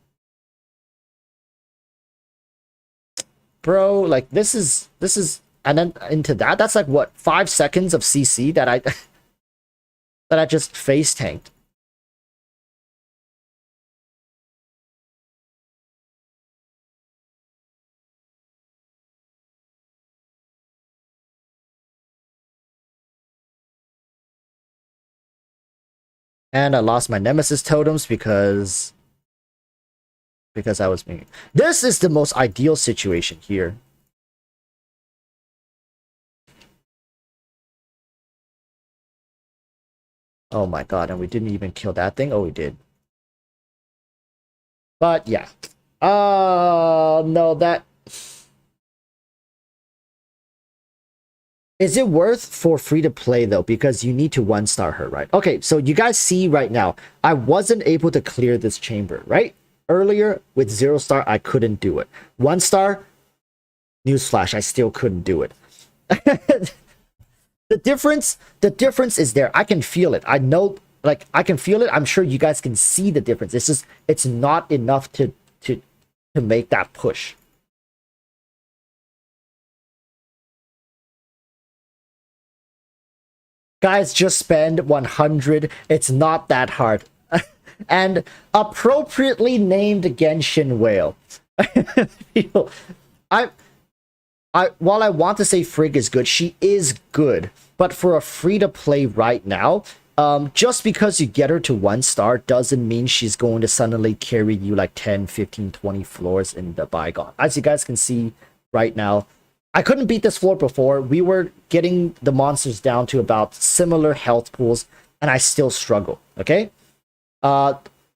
Bro, like, this is... And then into that, that's like, what, 5 seconds of CC that I... that I just face tanked. And I lost my Nemesis totems because I was being... This is the most ideal situation here. Oh my god, and we didn't even kill that thing? Oh, we did. But yeah. No, that... Is it worth for free to play though? Because you need to 1-star her, right? Okay, so you guys see right now, I wasn't able to clear this chamber, right? Earlier, with 0-star, I couldn't do it. 1-star, newsflash, I still couldn't do it. The difference is there. I can feel it. I know, like, I can feel it. I'm sure you guys can see the difference. It's just, it's not enough to make that push. Guys, just spend 100. It's not that hard. And appropriately named Genshin Whale. While I want to say Frigg is good, she is good. But for a free-to-play right now, just because you get her to 1-star doesn't mean she's going to suddenly carry you like 10, 15, 20 floors in the bygone. As you guys can see right now, I couldn't beat this floor before. We were getting the monsters down to about similar health pools, and I still struggle, okay?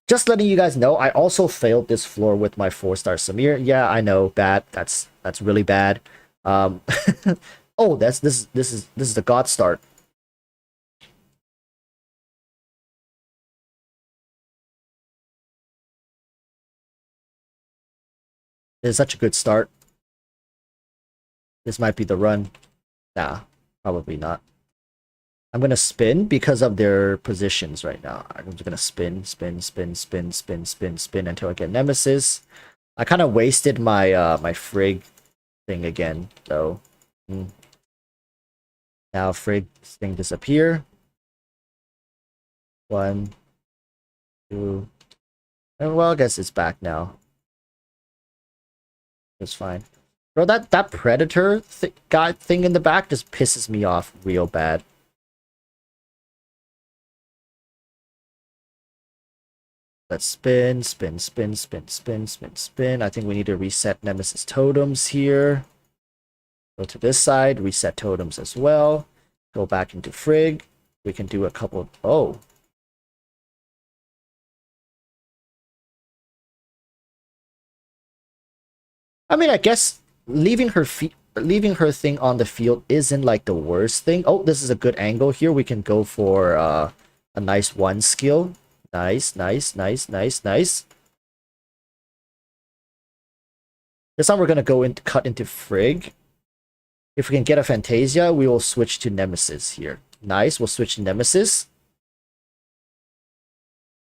Just letting you guys know, I also failed this floor with my 4-star Samir. Yeah, I know, bad. That's really bad. Oh, this is the god start. It's such a good start. This might be the run. Nah, probably not. I'm gonna spin because of their positions right now. I'm just gonna spin until I get Nemesis. I kind of wasted my my Frigg thing again, though. Now Frigg's thing disappear. 1, 2, and well, I guess it's back now. It's fine. Bro, that predator guy thing in the back just pisses me off real bad. Let's spin. I think we need to reset Nemesis totems here. Go to this side, reset totems as well. Go back into Frigg. We can do a couple... Oh. I mean, I guess leaving her thing on the field isn't like the worst thing. Oh, this is a good angle here. We can go for a nice 1 skill. Nice. This time we're gonna go and cut into Frigg. If we can get a Fantasia, we will switch to Nemesis here. Nice, we'll switch to Nemesis.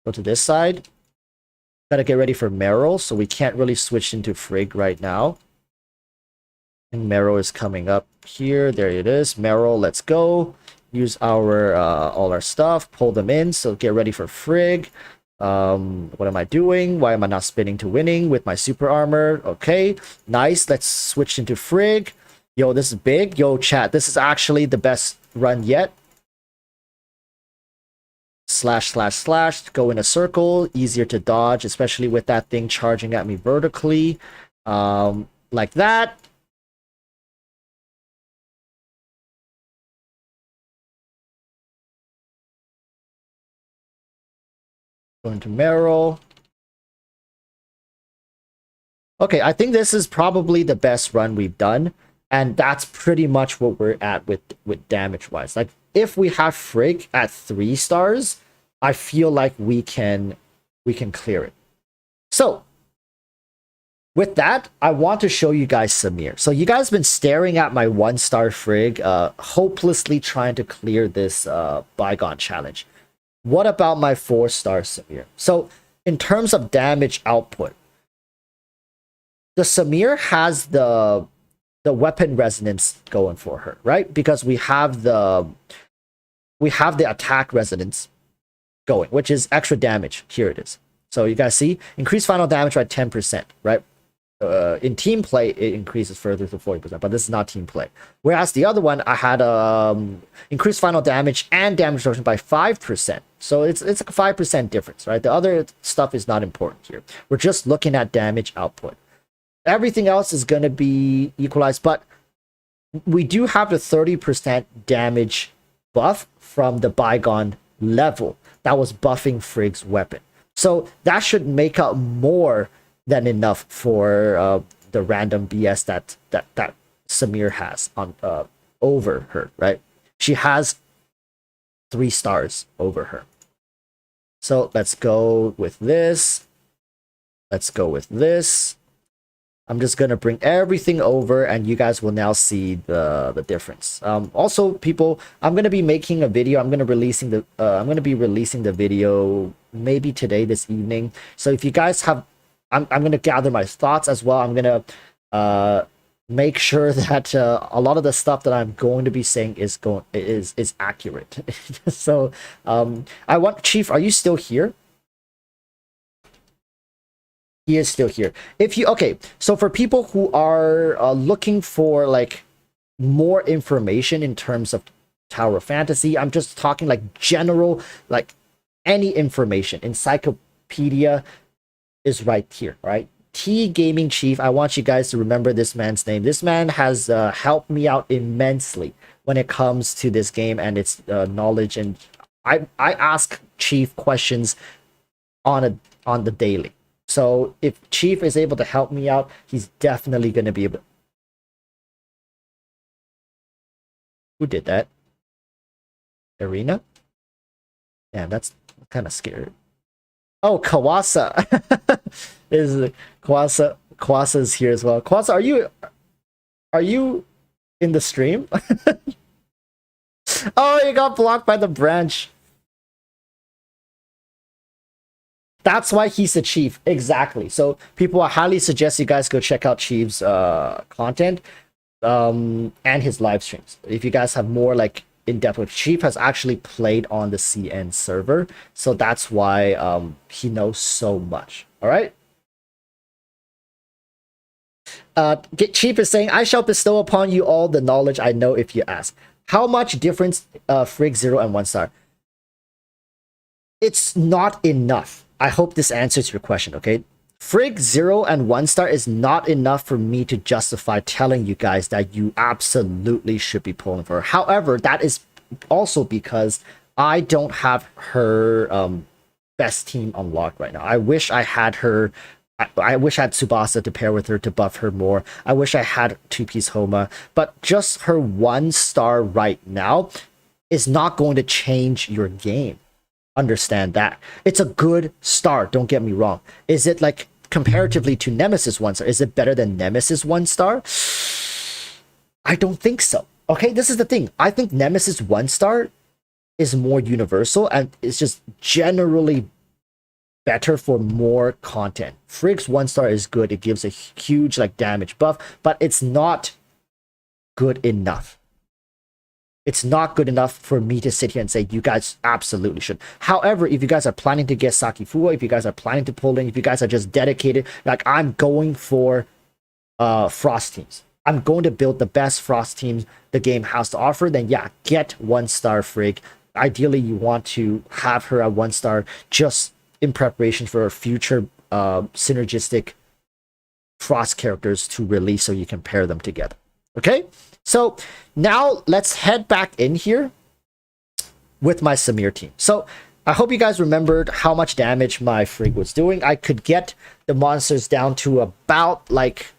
Go to this side. Gotta get ready for Meryl, so we can't really switch into Frigg right now. And Meryl is coming up here. There it is. Meryl, let's go. Use our all our stuff. Pull them in. So get ready for Frigg. What am I doing? Why am I not spinning to winning with my super armor? Okay, nice. Let's switch into Frigg. Yo, this is big. Yo, chat. This is actually the best run yet. Slash. Go in a circle. Easier to dodge, especially with that thing charging at me vertically. Like that. Going to Meryl. Okay, I think this is probably the best run we've done. And that's pretty much what we're at with damage-wise. Like, if we have Frigg at 3 stars, I feel like we can clear it. So, with that, I want to show you guys Samir. So you guys have been staring at my 1-star Frigg, hopelessly trying to clear this bygone challenge. What about my 4-star Samir? So in terms of damage output, the Samir has the weapon resonance going for her, right? Because we have the attack resonance going, which is extra damage. Here it is. So you guys see, increased final damage by 10%, right? In team play, it increases further to 40%, but this is not team play. Whereas the other one, I had increased final damage and damage reduction by 5%. So it's like a 5% difference, right? The other stuff is not important here. We're just looking at damage output. Everything else is going to be equalized, but we do have the 30% damage buff from the bygone level that was buffing Frigg's weapon. So that should make up more than enough for the random BS that Samir has on over her, right? She has 3 stars over her. So let's go with this. Let's go with this. I'm just gonna bring everything over, and you guys will now see the difference. Also, people, I'm gonna be making a video. I'm gonna be releasing the video maybe today, this evening. So if you guys have, I'm gonna gather my thoughts as well. I'm gonna make sure that a lot of the stuff that I'm going to be saying is accurate. So I want Chief. Are you still here? He is still here. If you okay, so for people who are looking for like more information in terms of Tower of Fantasy, I'm just talking like general, like any information. Encyclopedia is right here, right? T Gaming Chief. I want you guys to remember this man's name. This man has helped me out immensely when it comes to this game and its knowledge. And I ask Chief questions on the daily. So if Chief is able to help me out, he's definitely going to be able. Who did that? Arena? Yeah, that's kind of scary. Oh, Kawasa is Kawasa. Kawasa is here as well. Kawasa, are you in the stream? Oh, you got blocked by the branch. That's why he's a Chief. Exactly. So people, I highly suggest you guys go check out Chief's content and his live streams. If you guys have more like in-depth with Chief, has actually played on the CN server. So that's why he knows so much. All right. Chief is saying, I shall bestow upon you all the knowledge I know if you ask. How much difference Frigg 0 and 1 star? It's not enough. I hope this answers your question, okay? Frigg 0 and 1 star is not enough for me to justify telling you guys that you absolutely should be pulling for her. However, that is also because I don't have her best team unlocked right now. I wish I had her. I wish I had Tsubasa to pair with her to buff her more. I wish I had 2-piece Homa. But just her 1 star right now is not going to change your game. Understand that. It's a good start, don't get me wrong. Is it like comparatively to Nemesis 1 star? Is it better than Nemesis 1 star? I don't think so. Okay, this is the thing. I think Nemesis 1 star is more universal and it's just generally better for more content. Frigg's 1 star is good. It gives a huge like damage buff, but it's not good enough. It's not good enough for me to sit here and say you guys absolutely should. However, if you guys are planning to get Sakifua, if you guys are planning to pull in, if you guys are just dedicated, like I'm going for Frost teams. I'm going to build the best Frost teams the game has to offer, then yeah, get 1 star Frigg. Ideally, you want to have her at 1 star just in preparation for future synergistic Frost characters to release so you can pair them together. Okay? So now let's head back in here with my Samir team. So I hope you guys remembered how much damage my Frigg was doing. I could get the monsters down to about like...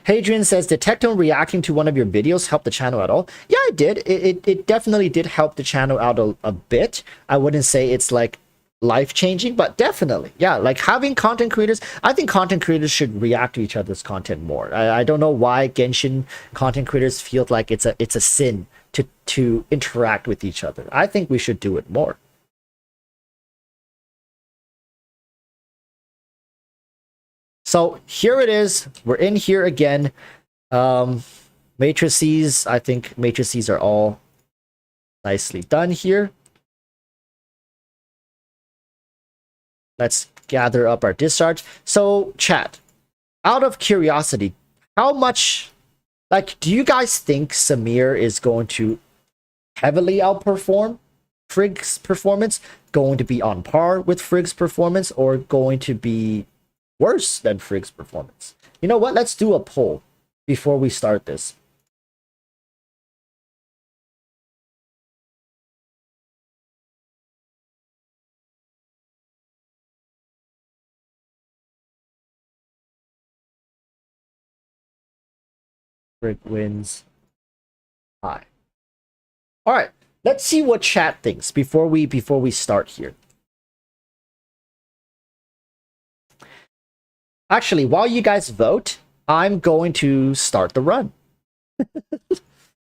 Hadrian says, did Tectone reacting to one of your videos help the channel at all? Yeah, it did. It definitely did help the channel out a bit. I wouldn't say it's like life-changing, but definitely, yeah, like having content creators, I think content creators should react to each other's content more. I don't know why Genshin content creators feel like it's a sin to interact with each other. I think we should do it more. So here it is. We're in here again. Matrices, I think matrices are all nicely done here. Let's gather up our discharge. So, chat, out of curiosity, how much, like, do you guys think Samir is going to heavily outperform Frigg's performance? Going to be on par with Frigg's performance, or going to be worse than Frigg's performance? You know what? Let's do a poll before we start this. Frigg wins. Hi. All right. Let's see what chat thinks before we start here. Actually, while you guys vote, I'm going to start the run.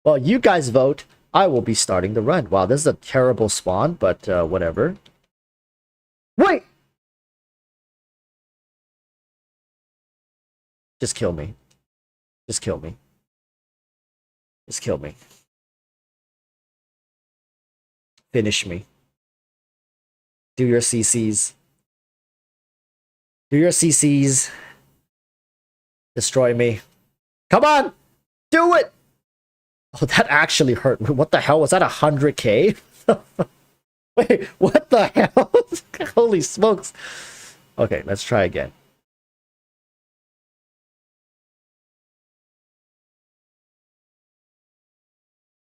While you guys vote, I will be starting the run. Wow, this is a terrible spawn, but whatever. Wait! Just kill me. Just kill me. Just kill me. Finish me. Do your CCs. Do your CCs. Destroy me. Come on! Do it! Oh, that actually hurt me. What the hell? Was that 100k? Wait, what the hell? Holy smokes. Okay, let's try again.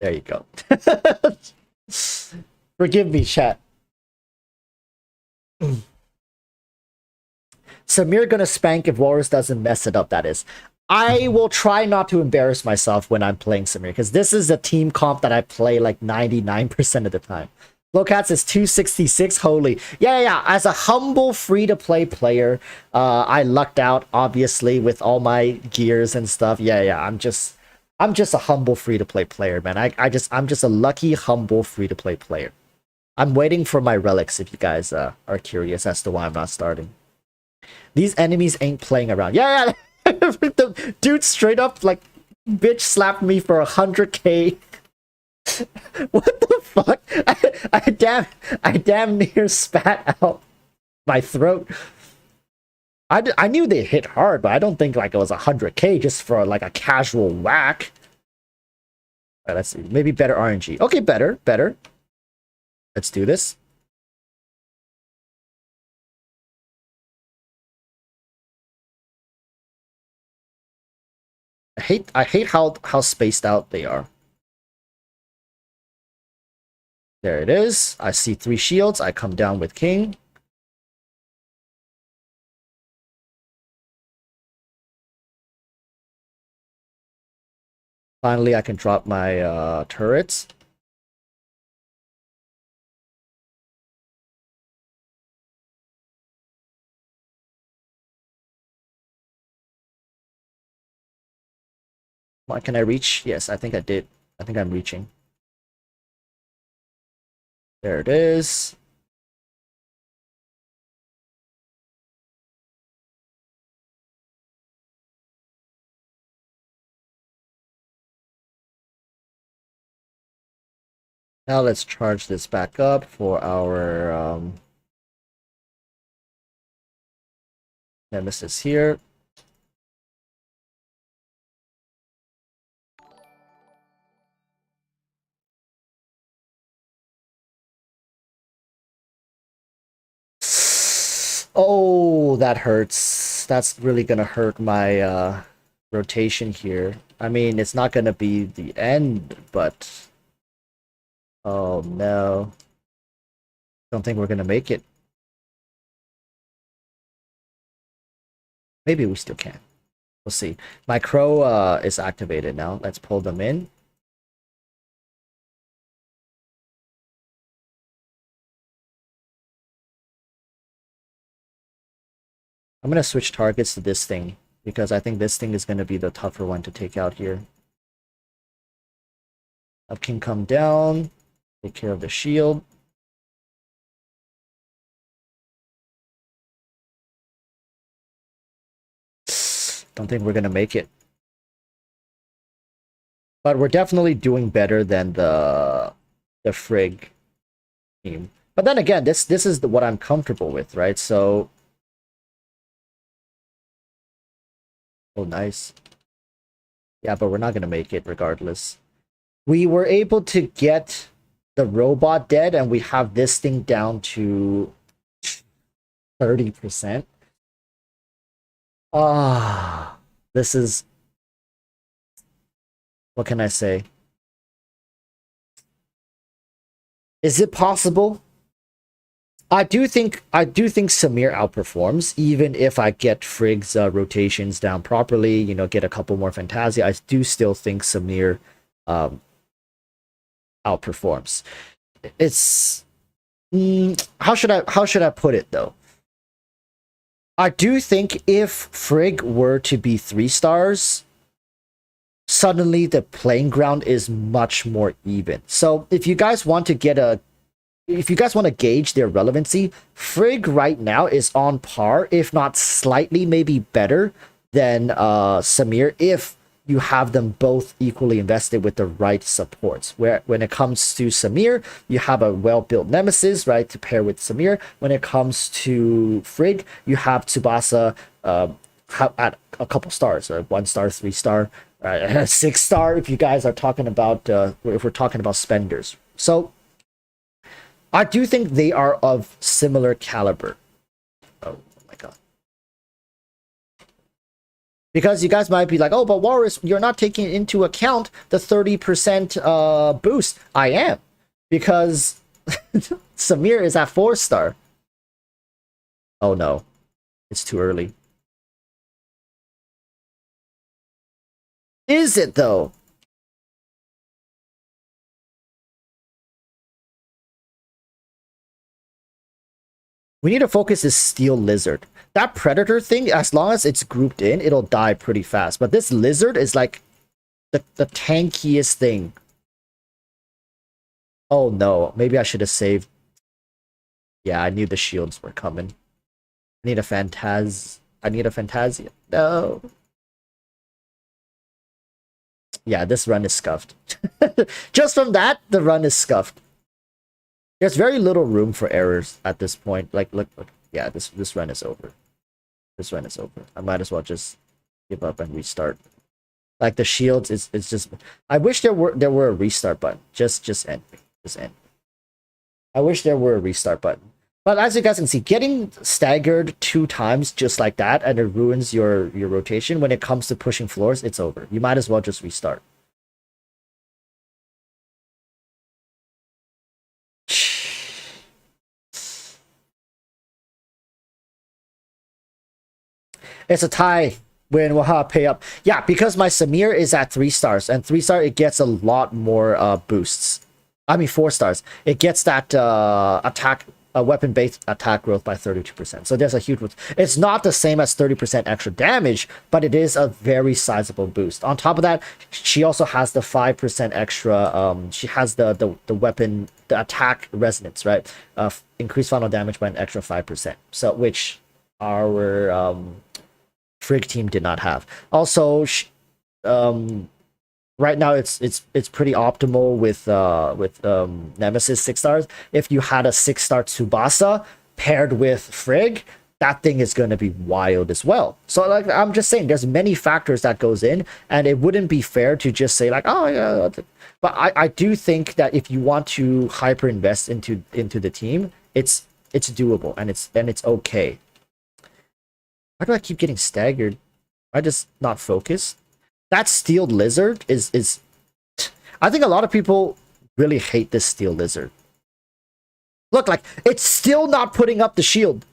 There you go. Forgive me, chat. Samir gonna spank if Walrus doesn't mess it up, that is. I will try not to embarrass myself when I'm playing Samir, because this is a team comp that I play like 99% of the time. Lowcats is 266. Holy. Yeah. As a humble free-to-play player, I lucked out, obviously, with all my gears and stuff. Yeah. I'm just a humble free-to-play player, man. I'm just a lucky, humble free-to-play player. I'm waiting for my relics if you guys are curious as to why I'm not starting. These enemies ain't playing around. Yeah. The dude straight up like bitch slapped me for 100k. What the fuck? I damn near spat out my throat. I knew they hit hard, but I don't think like it was 100k just for like a casual whack. All right, let's see. Maybe better RNG. Okay, better. Let's do this. I hate how spaced out they are. There it is. I see 3 shields. I come down with King. Finally, I can drop my turrets. Can I reach? Yes, I think I did. I think I'm reaching. There it is. Now let's charge this back up for our nemesis here. Oh, that hurts. That's really gonna hurt my rotation here. I mean, it's not gonna be the end, but oh no. Don't think we're gonna make it. Maybe we still can. We'll see. My crow is activated now. Let's pull them in. I'm gonna switch targets to this thing because I think this thing is gonna be the tougher one to take out here. Up can come down, take care of the shield. Don't think we're gonna make it. But we're definitely doing better than the Frigg team. But then again, this is what I'm comfortable with, right? So, oh nice. Yeah, but we're not gonna make it regardless. We were able to get the robot dead, and we have this thing down to 30%. Ah, this is, what can I say? Is it possible? I do think Samir outperforms, even if I get Frigg's rotations down properly, you know, get a couple more Fantasia. I do still think Samir outperforms. It's how should I put it though? I do think if Frigg were to be 3 stars, suddenly the playing ground is much more even. So if you guys want to gauge their relevancy, Frigg right now is on par, if not slightly maybe better than Samir, if you have them both equally invested with the right supports. Where when it comes to Samir, you have a well-built Nemesis, right, to pair with Samir. When it comes to Frigg, you have Tsubasa at a couple stars, 1 star, 3 star, 6 star. If you guys are talking about, if we're talking about spenders, so I do think they are of similar caliber. Oh my god. Because you guys might be like, oh, but Walrus, you're not taking into account the 30% boost. I am. Because Samir is at 4 star. Oh no. It's too early. Is it though? We need to focus this Steel Lizard. That Predator thing, as long as it's grouped in, it'll die pretty fast. But this Lizard is like the tankiest thing. Oh no, maybe I should have saved. Yeah, I knew the shields were coming. I need a Fantasia. No. Yeah, this run is scuffed. Just from that, the run is scuffed. There's very little room for errors at this point. Like, look. Yeah, this run is over. This run is over. I might as well just give up and restart. Like the shields it's just. I wish there were a restart button. Just end. Just end. I wish there were a restart button. But as you guys can see, getting staggered 2 times just like that, and it ruins your rotation. When it comes to pushing floors, it's over. You might as well just restart. It's a tie. When Waha pay up. Yeah, because my Samir is at 3 stars, and 3 star it gets a lot more boosts. I mean 4 stars. It gets that attack, weapon-based attack growth by 32%. So there's a huge. It's not the same as 30% extra damage, but it is a very sizable boost. On top of that, she also has the 5% extra. She has the weapon, the attack resonance, right? Increased final damage by an extra 5%. So which our Frigg team did not have. Also, right now it's pretty optimal with Nemesis 6 stars. If you had a 6-star Tsubasa paired with Frigg, that thing is going to be wild as well. So like I'm just saying, there's many factors that goes in, and it wouldn't be fair to just say like, oh yeah. But I do think that if you want to hyper invest into the team, it's doable, and it's okay. Why do I keep getting staggered? Am I just not focused? That Steel Lizard is... I think a lot of people really hate this Steel Lizard. Look, like, it's still not putting up the shield.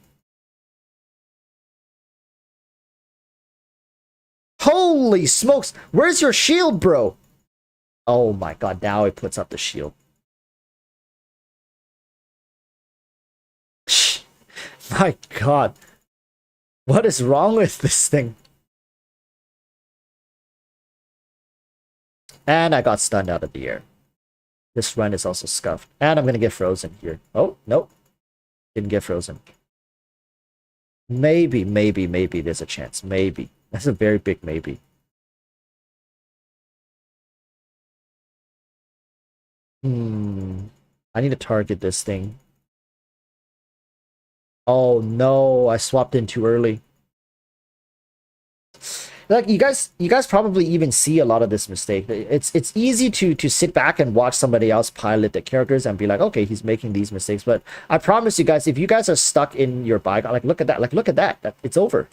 Holy smokes! Where's your shield, bro? Oh my god, now it puts up the shield. My god. What is wrong with this thing? And I got stunned out of the air. This run is also scuffed. And I'm gonna get frozen here. Oh, nope. Didn't get frozen. Maybe there's a chance. Maybe. That's a very big maybe. I need to target this thing. Oh no, I swapped in too early. Like you guys probably even see a lot of this mistake. It's easy to sit back and watch somebody else pilot the characters and be like, okay, he's making these mistakes. But I promise you guys, if you guys are stuck in your bygone, like look at that, it's over.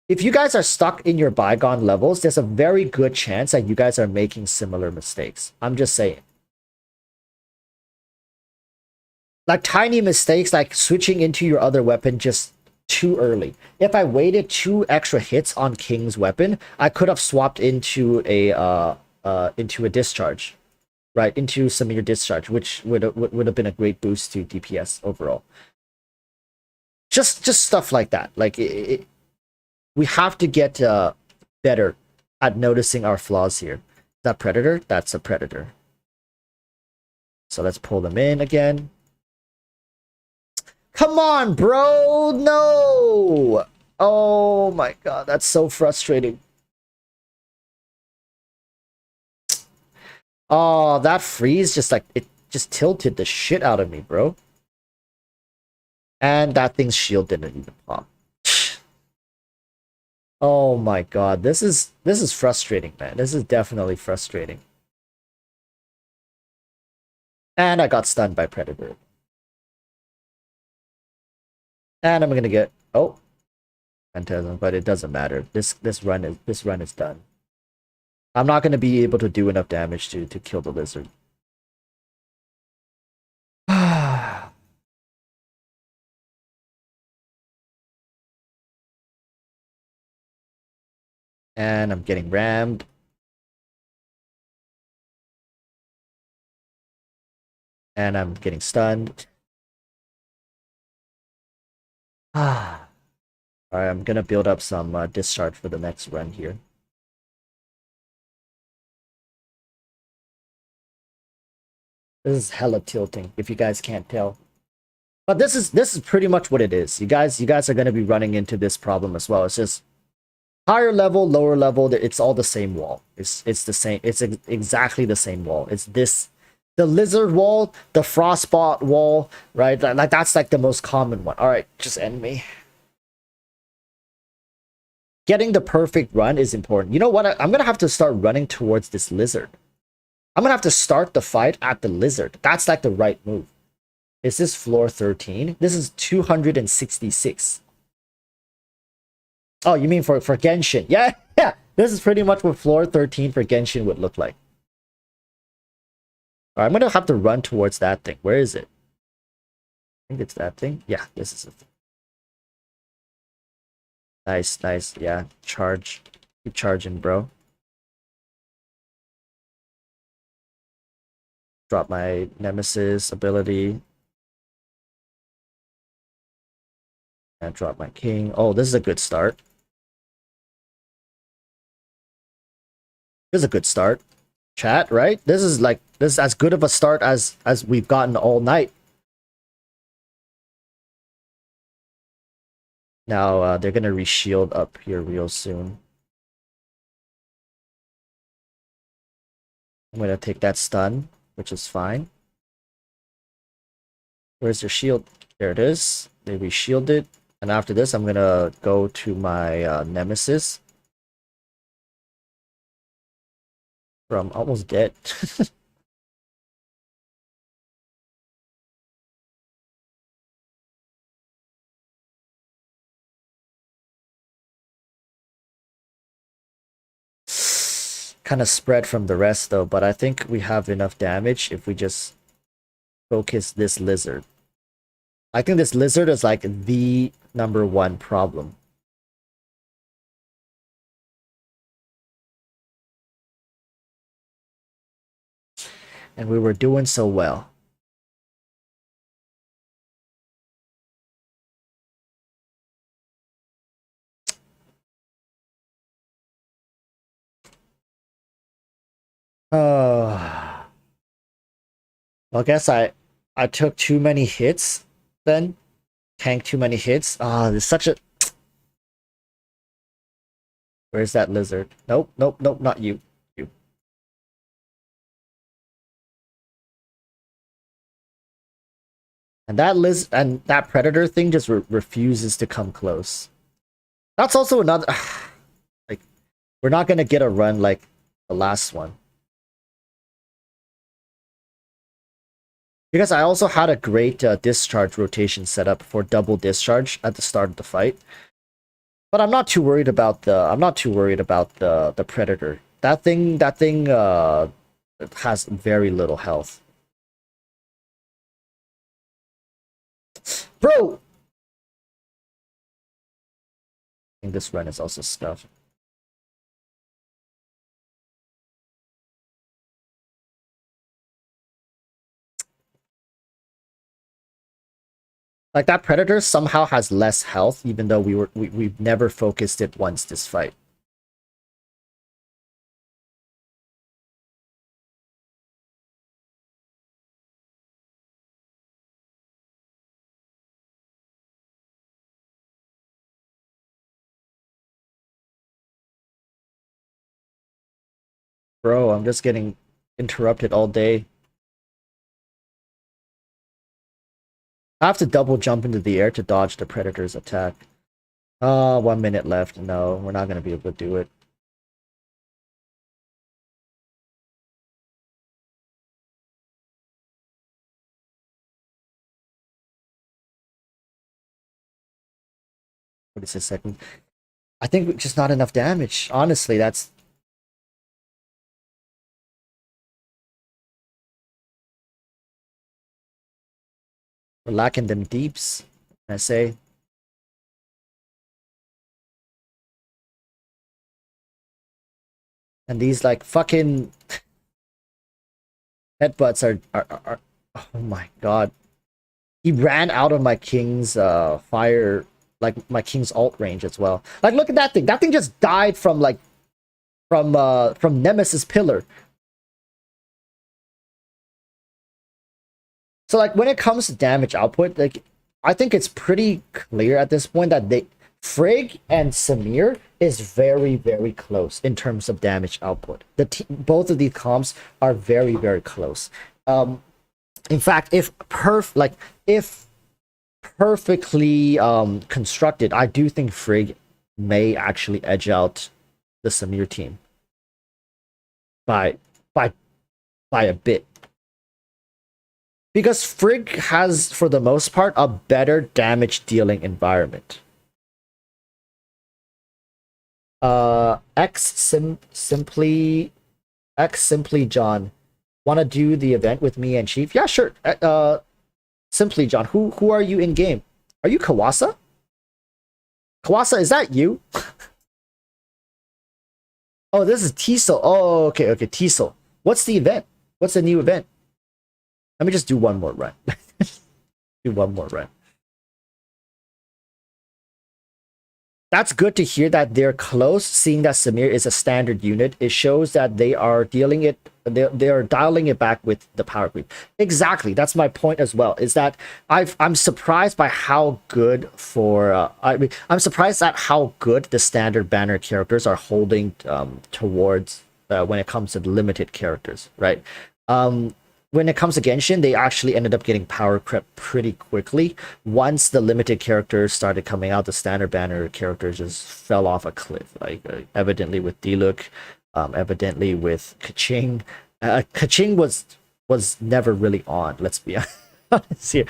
If you guys are stuck in your bygone levels, there's a very good chance that you guys are making similar mistakes. I'm just saying. Like tiny mistakes, like switching into your other weapon just too early. If I waited 2 extra hits on King's weapon, I could have swapped into a discharge, right? Into Samir discharge, which would have been a great boost to DPS overall. Just stuff like that. Like we have to get better at noticing our flaws here. Is that predator? That's a predator. So let's pull them in again. Come on, bro! No! Oh my god, that's so frustrating. Oh, that freeze just like it just tilted the shit out of me, bro. And that thing's shield didn't even pop. Oh my god, this is frustrating, man. This is definitely frustrating. And I got stunned by Predator. And I'm gonna get phantasm, but it doesn't matter. This run is done. I'm not gonna be able to do enough damage to kill the lizard. And I'm getting rammed. And I'm getting stunned. Alright, I'm gonna build up some discharge for the next run here. This is hella tilting, if you guys can't tell. But this is pretty much what it is. You guys are gonna be running into this problem as well. It's just higher level, lower level, it's all the same wall. It's the same, exactly the same wall. It's this, the lizard wall, the frostbot wall, right? Like that's like the most common one. All right, just end me. Getting the perfect run is important. You know what? I'm gonna have to start running towards this lizard. I'm gonna have to start the fight at the lizard. That's like the right move. Is this floor 13? This is 266. Oh, you mean for Genshin? Yeah, yeah. This is pretty much what floor 13 for Genshin would look like. All right, I'm gonna have to run towards that thing. Where is it? I think it's that thing. Yeah, this is it. Nice, nice. Yeah, charge. Keep charging, bro. Drop my Nemesis ability. And drop my King. Oh, this is a good start. This is a good start. Chat, right? This is as good of a start as we've gotten all night. Now they're gonna reshield up here real soon. I'm gonna take that stun, which is fine. Where's their shield? There it is. They reshielded. And after this, I'm gonna go to my Nemesis. Bro, I'm almost dead. Kind of spread from the rest though, but I think we have enough damage if we just focus this lizard. I think this lizard is like the #1 problem. And we were doing so well. Well, I guess I took too many hits then. Tanked too many hits. Ah, there's such a... Where's that lizard? Nope, nope, nope, not you. You. And that predator thing just refuses to come close. That's also another... like, we're not gonna get a run like the last one. Because I also had a great discharge rotation set up for double discharge at the start of the fight. But I'm not too worried about the predator. That thing has very little health. Bro! I think this run is also stuffed. Like that predator somehow has less health, even though we've never focused it once this fight. Bro, I'm just getting interrupted all day. I have to double jump into the air to dodge the predator's attack. 1 minute left. No, we're not gonna be able to do it. What is this second? I think just not enough damage. Honestly, that's... We're lacking them deeps, I say. And these like fucking headbutts are oh my god. He ran out of my king's fire, like my king's alt range as well. Like look at that thing. That thing just died from like from Nemesis Pillar. So like when it comes to damage output, like I think it's pretty clear at this point that Frigg and Samir is very, very close in terms of damage output. Both of these comps are very, very close. In fact, if perfectly constructed, I do think Frigg may actually edge out the Samir team by a bit. Because Frigg has, for the most part, a better damage dealing environment. Simply John, wanna do the event with me and Chief? Yeah, sure. Simply John, who are you in game? Are you Kawasa? Kawasa, is that you? Oh, this is Teasel. Oh, okay, Teasel. What's the event? What's the new event? Let me just do one more run. Do one more run. That's good to hear that they're close, seeing that Samir is a standard unit. It shows that they are dialing it back with the power creep. Exactly. That's my point as well, is that I'm surprised by how good I'm surprised at how good the standard banner characters are holding towards when it comes to the limited characters, right? When it comes to Genshin, they actually ended up getting power creep pretty quickly. Once the limited characters started coming out, the standard banner characters just fell off a cliff. Like evidently with Diluc, evidently with Kaching. Kaching was never really on. Let's be honest here.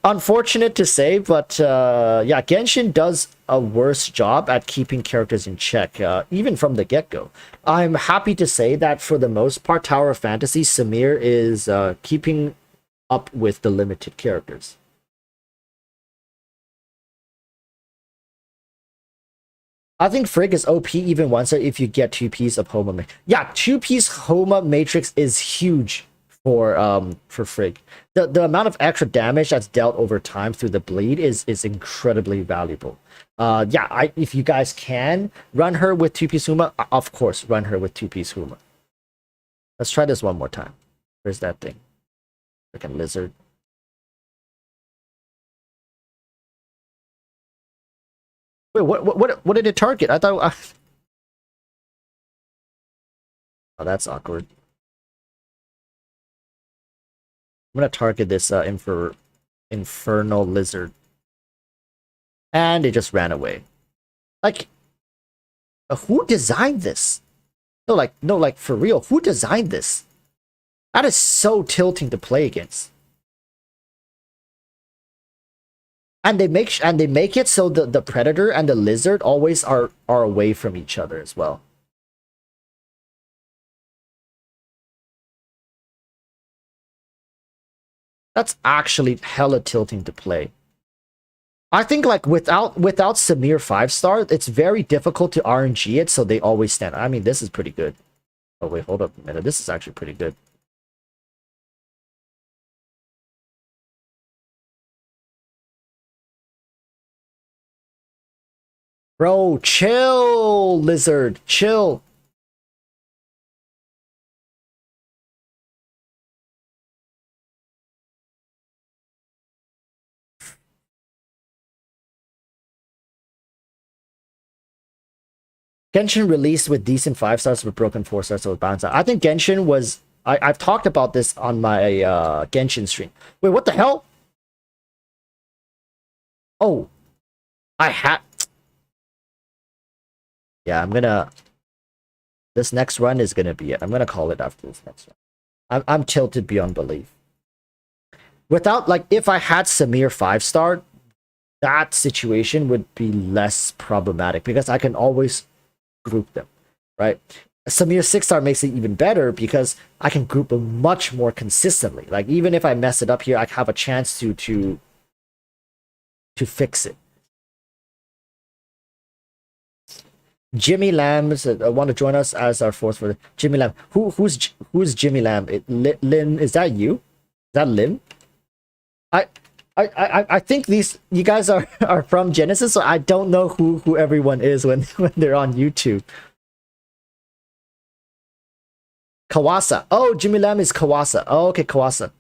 Unfortunate to say, but yeah, Genshin does a worse job at keeping characters in check, even from the get-go. I'm happy to say that for the most part, Tower of Fantasy, Samir is keeping up with the limited characters. I think Frigg is OP even once if you get 2 piece of Homa. Yeah, 2 piece Homa Matrix is huge for Frigg. The amount of extra damage that's dealt over time through the bleed is incredibly valuable. Yeah, if you guys can run her with 2 piece Huma, of course run her with 2 piece Huma. Let's try this one more time. Where's that thing? Freaking lizard. Wait, what did it target? I thought. Oh, that's awkward. I'm gonna target this infernal lizard, and it just ran away. Like, who designed this? No, like for real, who designed this? That is so tilting to play against. And they make it so the predator and the lizard always are away from each other as well. That's actually hella tilting to play. I think like without Samir 5-star, it's very difficult to RNG it, so they always stand. I mean, this is pretty good. Oh wait, hold up a minute. This is actually pretty good. Bro, chill, lizard, chill. Genshin released with decent 5-stars with broken 4-stars, so it bounced out. I think Genshin was... I've talked about this on my Genshin stream. Wait, what the hell? Oh. I had... Yeah, I'm gonna... This next run is gonna be it. I'm gonna call it after this next run. I'm tilted beyond belief. Without, like, if I had Samir 5-star, that situation would be less problematic because I can always group them, right? Samir 6-star makes it even better because I can group them much more consistently. Like, even if I mess it up here, I have a chance to fix it. Jimmy Lamb said, want to join us as our fourth for Jimmy Lamb. Who's Jimmy Lamb? Lin, is that you? Is that Lin? I think you guys are from Genesis, so I don't know who everyone is when they're on YouTube. Kawasa. Oh, Jimmy Lam is Kawasa. Oh, okay, Kawasa.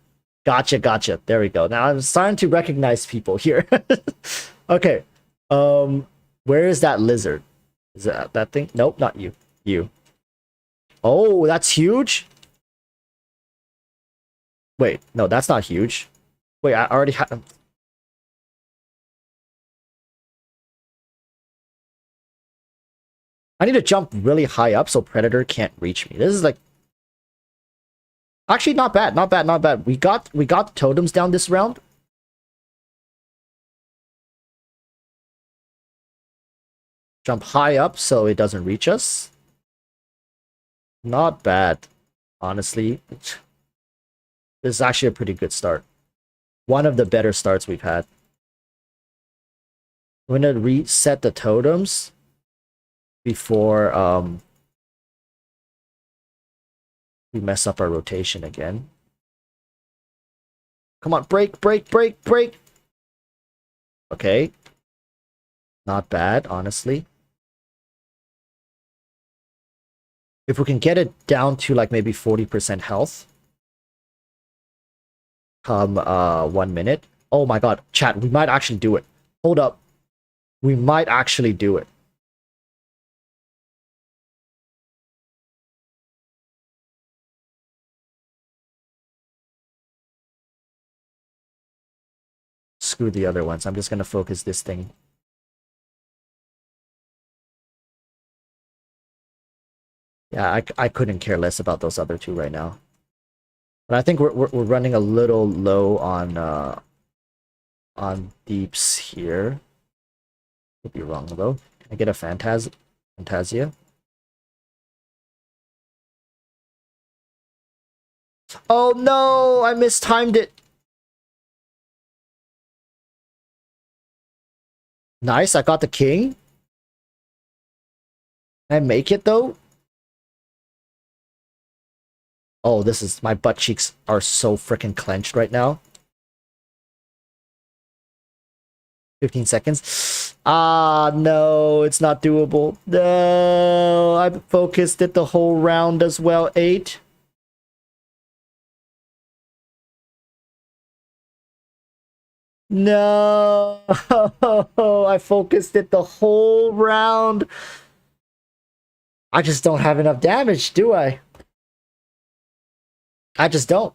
Gotcha. There we go. Now I'm starting to recognize people here. Okay. Where is that lizard? Is that thing? Nope, not you. You. Oh, that's huge. Wait, no, that's not huge. Wait, I already had... I need to jump really high up so Predator can't reach me. This is like... Actually, not bad. We got totems down this round. Jump high up so it doesn't reach us. Not bad, honestly. This is actually a pretty good start. One of the better starts we've had. I'm gonna reset the totems before we mess up our rotation again. Come on, break. Okay. Not bad, honestly. If we can get it down to like maybe 40% health. Come 1 minute. Oh my god, chat, we might actually do it. Hold up. We might actually do it. Screw the other ones. I'm just gonna focus this thing. Yeah, I couldn't care less about those other two right now. But I think we're running a little low on deeps here. Could be wrong though. Can I get a Fantasia? Oh no! I mistimed it! Nice, I got the king. Can I make it though? Oh, this is... My butt cheeks are so freaking clenched right now. 15 seconds. Ah, no, it's not doable. No, I focused it the whole round as well. 8. No, I focused it the whole round. I just don't have enough damage, do I? I just don't.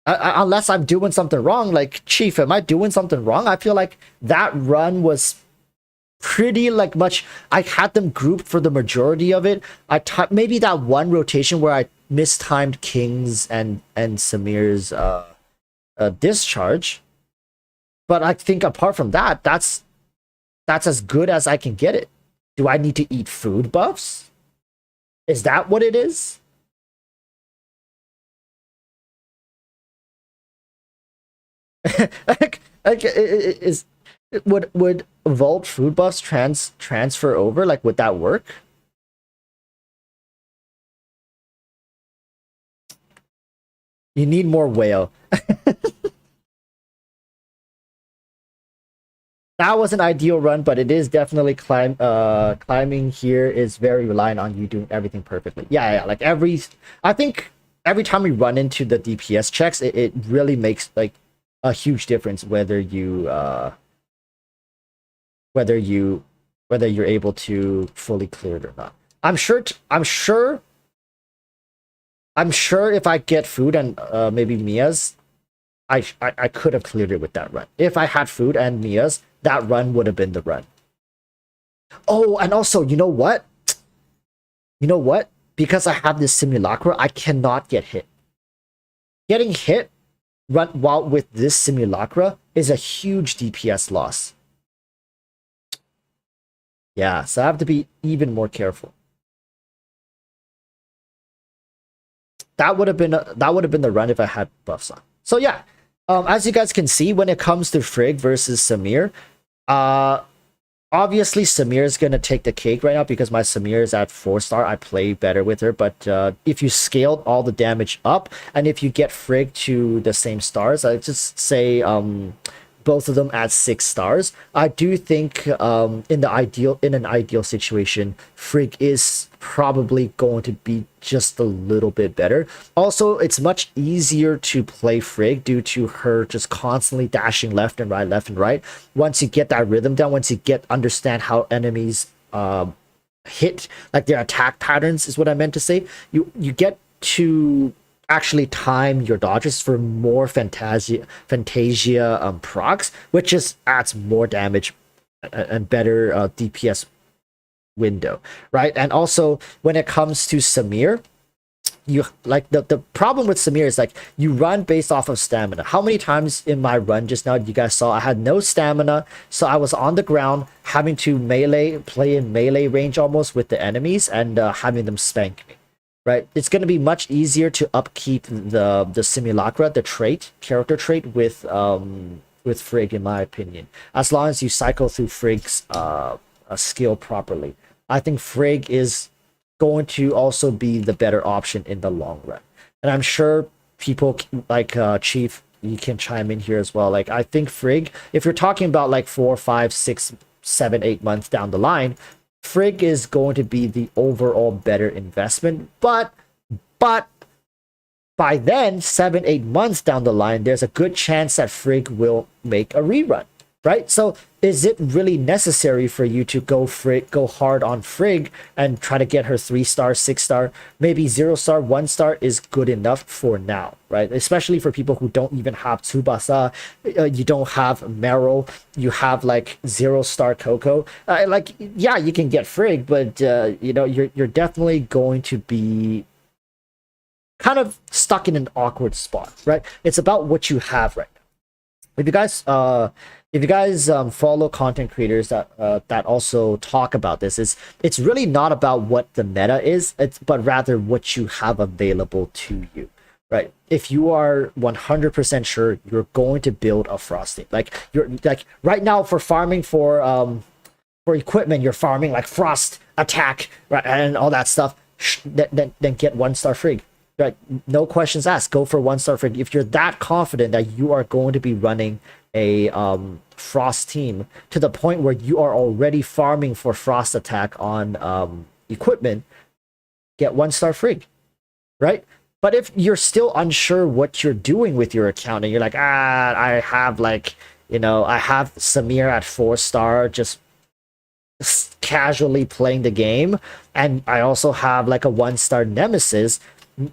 Unless I'm doing something wrong. Like, Chief, am I doing something wrong? I feel like that run was pretty like much. I had them grouped for the majority of it. Maybe that one rotation where I mistimed King's and Samir's discharge. But I think apart from that, that's as good as I can get it. Do I need to eat food buffs? Is that what it is? Is would Vault food buffs transfer over? Like, would that work? You need more whale. That was an ideal run, but it is definitely climbing here is very reliant on you doing everything perfectly. Yeah, like I think every time we run into the DPS checks, it really makes like a huge difference whether you whether you're able to fully clear it or not. I'm sure if I get food and maybe Mia's, I could have cleared it with that run. If I had food and Mia's, that run would have been the run. Oh, and also, you know what? You know what? Because I have this simulacra, I cannot get hit. Getting hit run while with this simulacra is a huge DPS loss. Yeah, so I have to be even more careful. That would have been the run if I had buffs on. So yeah, as you guys can see, when it comes to Frigg versus Samir, uh, obviously Samir is gonna take the cake right now because my Samir is at 4-star. I play better with her, but if you scaled all the damage up and if you get Frigg to the same stars, I just say both of them at 6 stars. I do think in an ideal situation, Frigg is probably going to be just a little bit better. Also, it's much easier to play Frigg due to her just constantly dashing left and right. Once you get that rhythm down, once you understand how enemies hit, like their attack patterns is what I meant to say, you get to actually time your dodges for more Fantasia procs, which just adds more damage and better DPS window, right? And also when it comes to Samir, you like the problem with Samir is like you run based off of stamina. How many times in my run just now you guys saw I had no stamina, so I was on the ground having to play in melee range almost with the enemies and having them spank me. Right, it's going to be much easier to upkeep the simulacra, the character trait with Frigg, in my opinion. As long as you cycle through Frigg's skill properly, I think Frigg is going to also be the better option in the long run. And I'm sure people like Chief, you can chime in here as well. Like, I think Frigg, if you're talking about like 4, 5, 6, 7, 8 months down the line, Frigg is going to be the overall better investment, but by then, 7, 8 months down the line, there's a good chance that Frigg will make a rerun, right? So is it really necessary for you to go hard on Frigg and try to get her 3-star, 6-star, maybe 0-star, 1-star is good enough for now, right? Especially for people who don't even have Tsubasa, you don't have Meryl, you have like 0-star Coco. Like, yeah, you can get Frigg, but you know, you're definitely going to be kind of stuck in an awkward spot, right? It's about what you have right now. If you guys follow content creators that also talk about this, it's really not about what the meta is, but rather what you have available to you, right? If you are 100% sure you're going to build a frosting, like you're like right now for farming for equipment, you're farming like frost attack, right, and all that stuff. Then get 1-star Frigg. Right, no questions asked. Go for 1-star Frigg. If you're that confident that you are going to be running a frost team to the point where you are already farming for frost attack on equipment, get 1-star Frigg. Right? But if you're still unsure what you're doing with your account and you're like, I have like, I have Samir at 4-star just casually playing the game, and I also have like a 1-star nemesis,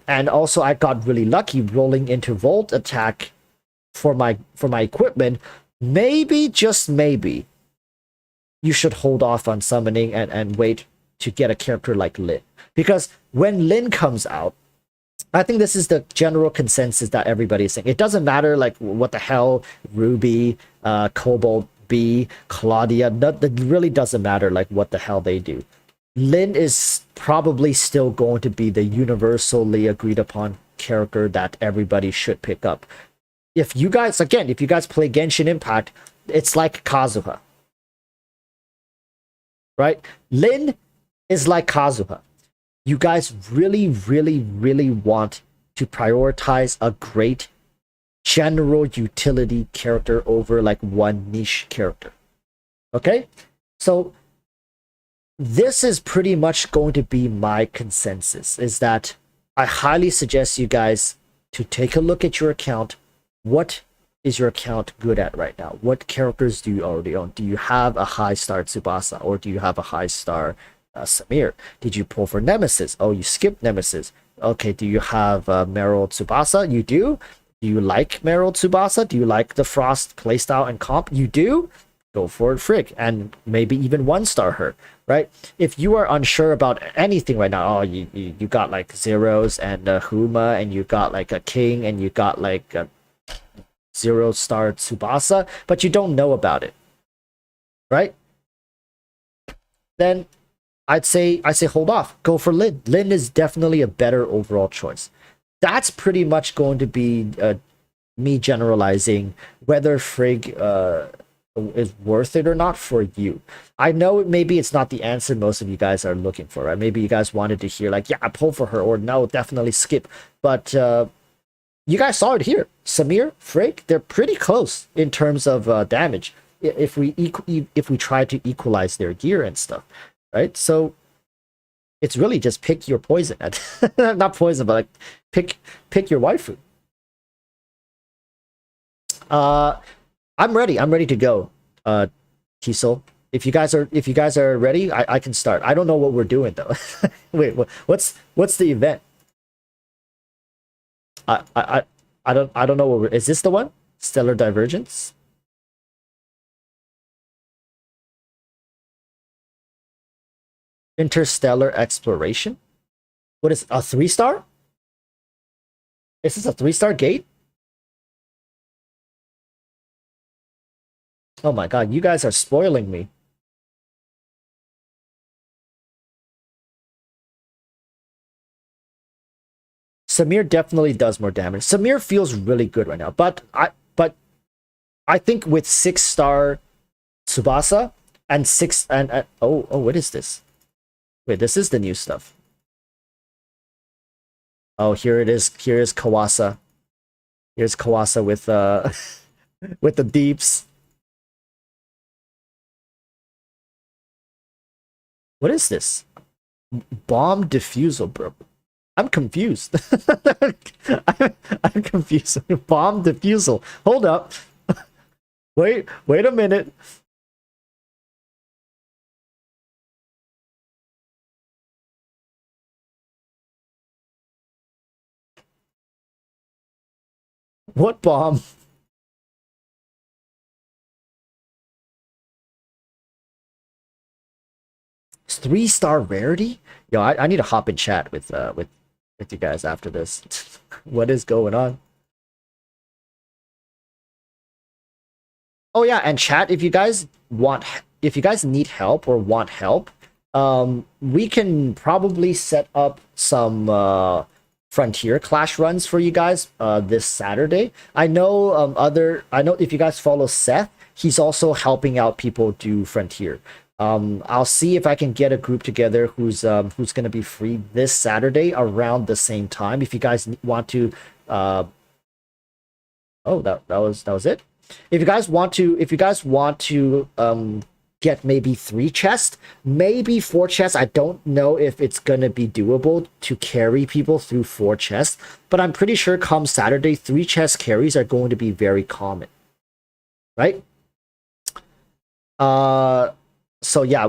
and also I got really lucky rolling into Volt attack for my equipment, maybe, just maybe, you should hold off on summoning and wait to get a character like Lin. Because when Lin comes out, I think this is the general consensus that everybody's saying. It doesn't matter like what the hell Ruby, Cobalt, B, Claudia, it really doesn't matter like what the hell they do. Lin is probably still going to be the universally agreed upon character that everybody should pick up. If you guys play Genshin Impact, it's like Kazuha. Right? Lin is like Kazuha. You guys really, really, really want to prioritize a great general utility character over like one niche character. Okay? So this is pretty much going to be my consensus, is that I highly suggest you guys to take a look at your account. What is your account good at right now? What characters do you already own? Do you have a high star Tsubasa, or do you have a high star Samir? Did you pull for Nemesis? Oh, you skipped Nemesis. Okay, do you have Meryl Tsubasa? You do? Do you like Meryl Tsubasa? Do you like the Frost playstyle and comp? You do? Go for it, Frigg, and maybe even 1-star her, right? If you are unsure about anything right now, you got like Zeros and Huma, and you got like a King, and you got like a 0-star Tsubasa, but you don't know about it, right? Then I'd say hold off. Go for Lin. Lin is definitely a better overall choice. That's pretty much going to be me generalizing whether Frigg is worth it or not for you. I know maybe it's not the answer most of you guys are looking for, right? Maybe you guys wanted to hear like, yeah, pull for her, or no, definitely skip. But you guys saw it here. Samir, Frigg, they're pretty close in terms of damage if we try to equalize their gear and stuff, right? So it's really just pick your poison. Not poison, but like pick your waifu. I'm ready. I'm ready to go. Kiesel. If you guys are ready, I can start. I don't know what we're doing though. Wait, what's the event? I don't know what is this the one? Stellar Divergence? Interstellar Exploration? What is a 3-star? Is this a 3-star gate? Oh my god, you guys are spoiling me. Samir definitely does more damage. Samir feels really good right now, but I think with 6-star Tsubasa and what is this? Wait, this is the new stuff. Oh, here it is. Here is Kawasa. Here's Kawasa with with the deeps. What is this? Bomb defusal, bro. I'm confused. I'm confused. Bomb defusal. Hold up. Wait a minute. What bomb? It's 3-star rarity? Yo, I need to hop in chat with you guys after this. What is going on? Oh yeah, and chat, if you guys need help or want help, we can probably set up some Frontier Clash runs for you guys this Saturday. I know if you guys follow Seth, he's also helping out people do Frontier. I'll see if I can get a group together who's gonna be free this Saturday around the same time. If you guys want to, oh, that was it. If you guys want to get maybe 3 chests, maybe 4 chests. I don't know if it's gonna be doable to carry people through 4 chests, but I'm pretty sure come Saturday, 3 chest carries are going to be very common, right? So yeah,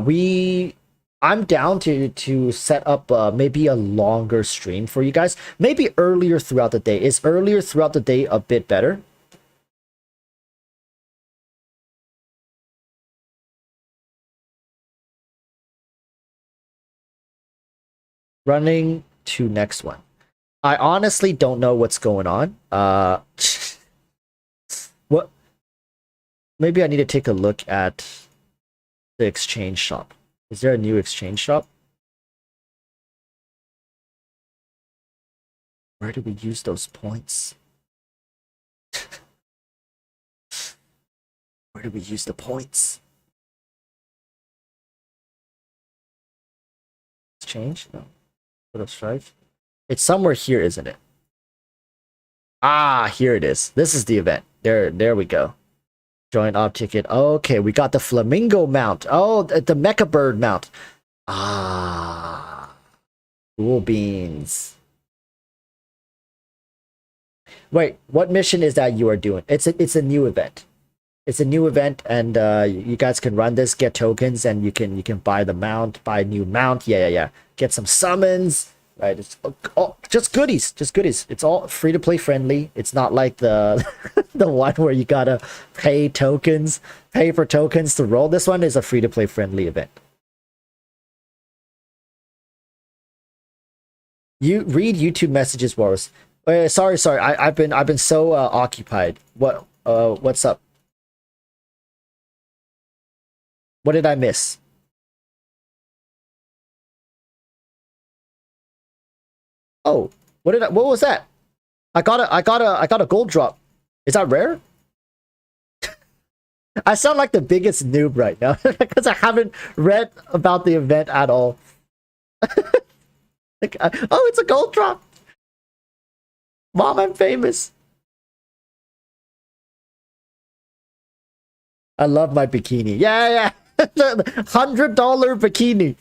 I'm down to set up maybe a longer stream for you guys, maybe earlier throughout the day. Is earlier throughout the day a bit better? Running to next one. I honestly don't know what's going on. What? Maybe I need to take a look at the exchange shop. Is there a new exchange shop? Where do we use those points? Where do we use the points? Exchange? No. Put up strife. It's somewhere here, isn't it? Ah, here it is. This is the event. There we go. Join op ticket. Okay, we got the flamingo mount. Oh, the mecha bird mount. Ah, cool beans. Wait, what mission is that you are doing? It's a new event. It's a new event, and you guys can run this, get tokens, and you can buy the mount, buy a new mount. Yeah. Get some summons. Right, it's just goodies, just goodies. It's all free to play friendly. It's not like the the one where you gotta pay for tokens to roll. This one is a free to play friendly event. You read YouTube messages, Boris. Sorry. I've been so occupied. What's up? What did I miss? Oh, what was that? I got a gold drop. Is that rare? I sound like the biggest noob right now because I haven't read about the event at all. Oh, it's a gold drop. Mom, I'm famous. I love my bikini. Yeah. $100 bikini.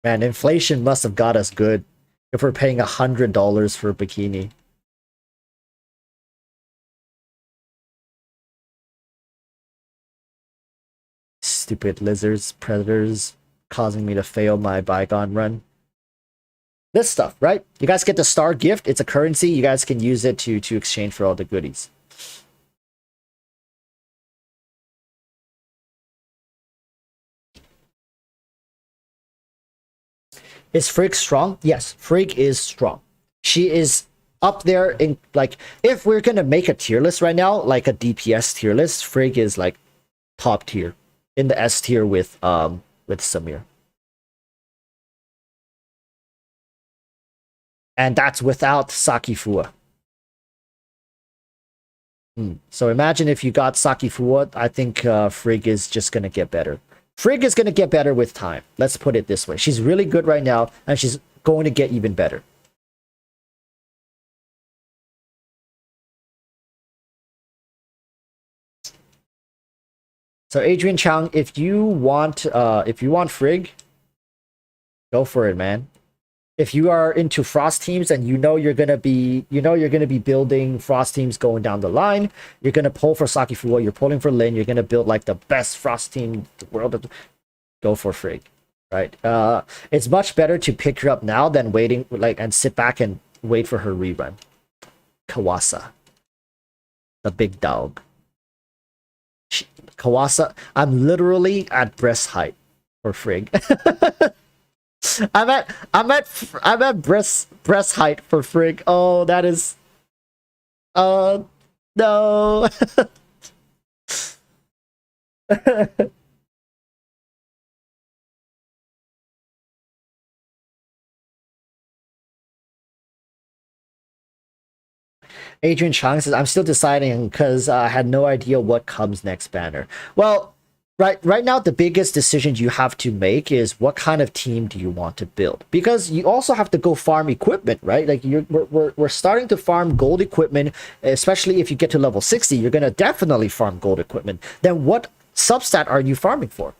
Man, inflation must have got us good if we're paying $100 for a bikini. Stupid lizards, predators, causing me to fail my bygone run. This stuff, right? You guys get the star gift. It's a currency. You guys can use it to exchange for all the goodies. Is Frigg strong? Yes, Frigg is strong. She is up there in, like, if we're gonna make a tier list right now, like a DPS tier list, Frigg is like top tier in the S tier with Samir. And that's without Sakifua. So imagine if you got Sakifua, I think Frigg is just gonna get better. Frigg is going to get better with time. Let's put it this way. She's really good right now, and she's going to get even better. So Adrian Chang, if you want Frigg, go for it, man. If you are into Frost teams and you know you're gonna be building Frost teams going down the line, you're gonna pull for Sakifua, you're pulling for Lin, you're gonna build like the best Frost team in the world. Go for Frigg, right? It's much better to pick her up now than waiting and sit back and wait for her rerun. Kawasa, the big dog. Kawasa, I'm literally at breast height for Frigg. I'm at breast height for Frigg. Oh, that is. No. Adrian Chang says, I'm still deciding because I had no idea what comes next banner. Well, right now the biggest decision you have to make is what kind of team do you want to build, because you also have to go farm equipment, right? Like we're starting to farm gold equipment, especially if you get to level 60 you're going to definitely farm gold equipment. Then what substat are you farming for?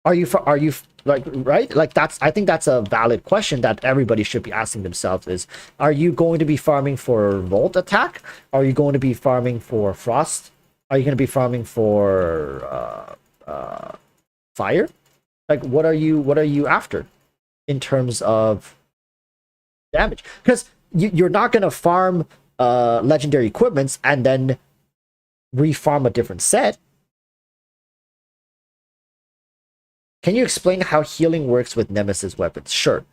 Are you like, right, like that's, I think that's a valid question that everybody should be asking themselves is, are you going to be farming for volt attack? Are you going to be farming for frost? Are you going to be farming for fire? Like what are you after in terms of damage? Because you're not going to farm legendary equipments and then refarm a different set. Can you explain how healing works with Nemesis weapons? Sure.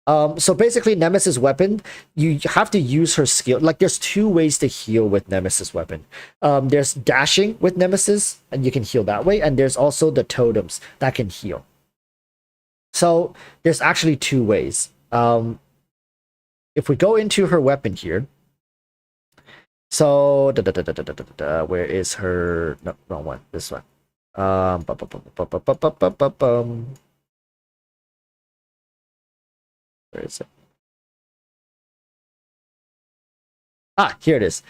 So basically, Nemesis weapon, you have to use her skill. Like, there's two ways to heal with Nemesis weapon. There's dashing with Nemesis, and you can heal that way. And there's also the totems that can heal. So there's actually two ways. If we go into her weapon here, so where is her? No, wrong one. This one. Where is it? Ah, here it is.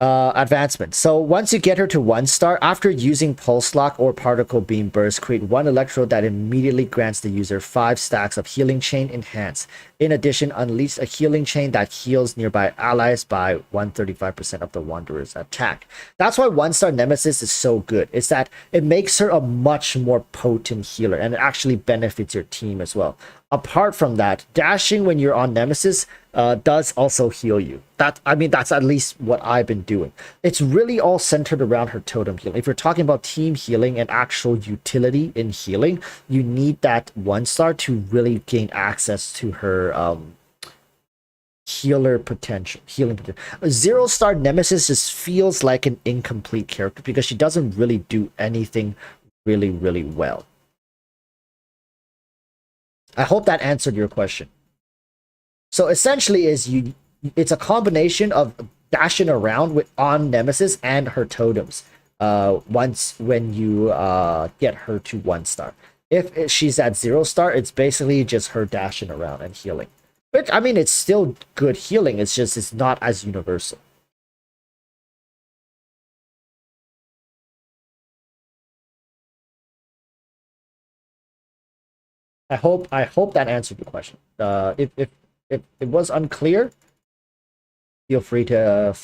Advancement. So once you get her to 1 star, after using Pulse Lock or Particle Beam Burst, create 1 electrode that immediately grants the user 5 stacks of Healing Chain Enhance. In addition, unleash a Healing Chain that heals nearby allies by 135% of the Wanderer's attack. That's why 1-star Nemesis is so good. It's that it makes her a much more potent healer, and it actually benefits your team as well. Apart from that, dashing when you're on Nemesis does also heal you. I mean, that's at least what I've been doing. It's really all centered around her totem healing. If you're talking about team healing and actual utility in healing, you need that 1-star to really gain access to her healing potential. A 0-star Nemesis just feels like an incomplete character because she doesn't really do anything really well. I hope that answered your question. So essentially it's a combination of dashing around on Nemesis and her totems when you get her to 1-star. If she's at 0-star, it's basically just her dashing around and healing. Which, I mean, it's still good healing, it's just it's not as universal. I hope that answered the question. If it was unclear, feel free to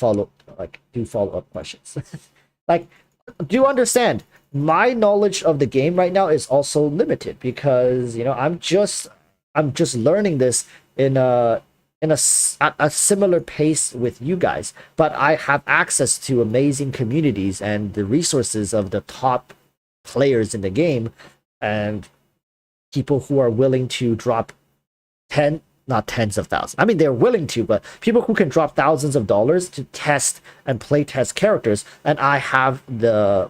do follow-up questions. Like, do understand, my knowledge of the game right now is also limited because, I'm just learning this at a similar pace with you guys, but I have access to amazing communities and the resources of the top players in the game, and people who are willing to drop not tens of thousands. I mean, they're willing to, but people who can drop thousands of dollars to test and play test characters, and I have the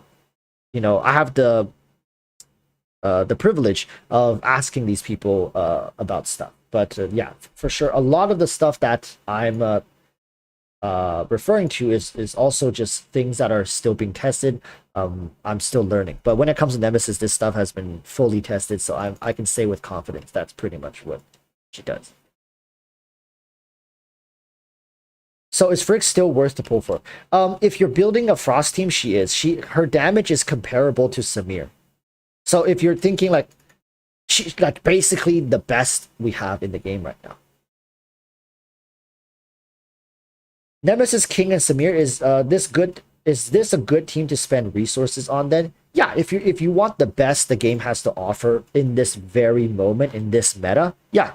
privilege of asking these people about stuff. But yeah, for sure, a lot of the stuff that I'm referring to is also just things that are still being tested. I'm still learning, but when it comes to Nemesis, this stuff has been fully tested, so I can say with confidence that's pretty much what she does. So is Frigg still worth to pull for? If you're building a Frost team, she is. Her damage is comparable to Samir. So if you're thinking like she's like basically the best we have in the game right now. Nemesis King and Samir, is this good? Is this a good team to spend resources on then? Yeah, if you want the best the game has to offer in this very moment, in this meta, yeah,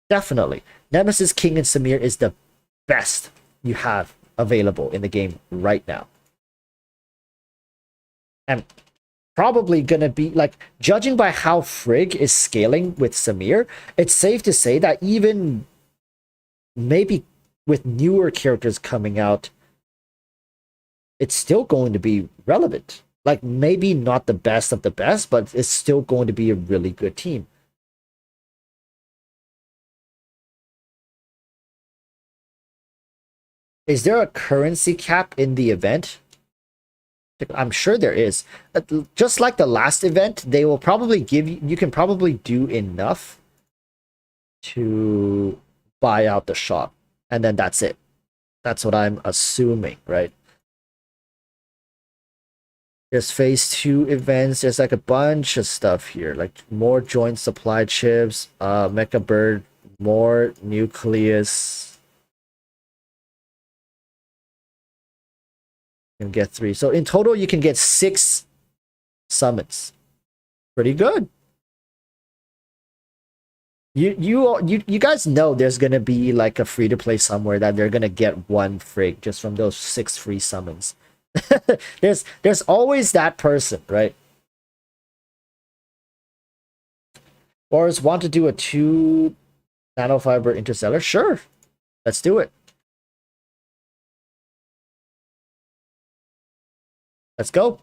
definitely. Nemesis King and Samir is the best you have available in the game right now. And probably gonna be like, judging by how Frigg is scaling with Samir, it's safe to say that even maybe with newer characters coming out, it's still going to be relevant. Like, maybe not the best of the best, but it's still going to be a really good team. Is there a currency cap in the event? I'm sure there is. Just like the last event, they will probably give you, you can probably do enough to buy out the shop. And then that's it. That's what I'm assuming, right? There's phase 2 events. There's like a bunch of stuff here, like more joint supply chips, mecha bird, more nucleus. You can get 3. So in total, you can get 6 summons. Pretty good. You guys know there's gonna be like a free to play somewhere that they're gonna get 1 Frigg just from those 6 free summons. there's always that person, right? Or is want to do a 2 nanofiber interstellar? Sure, let's do it. Let's go.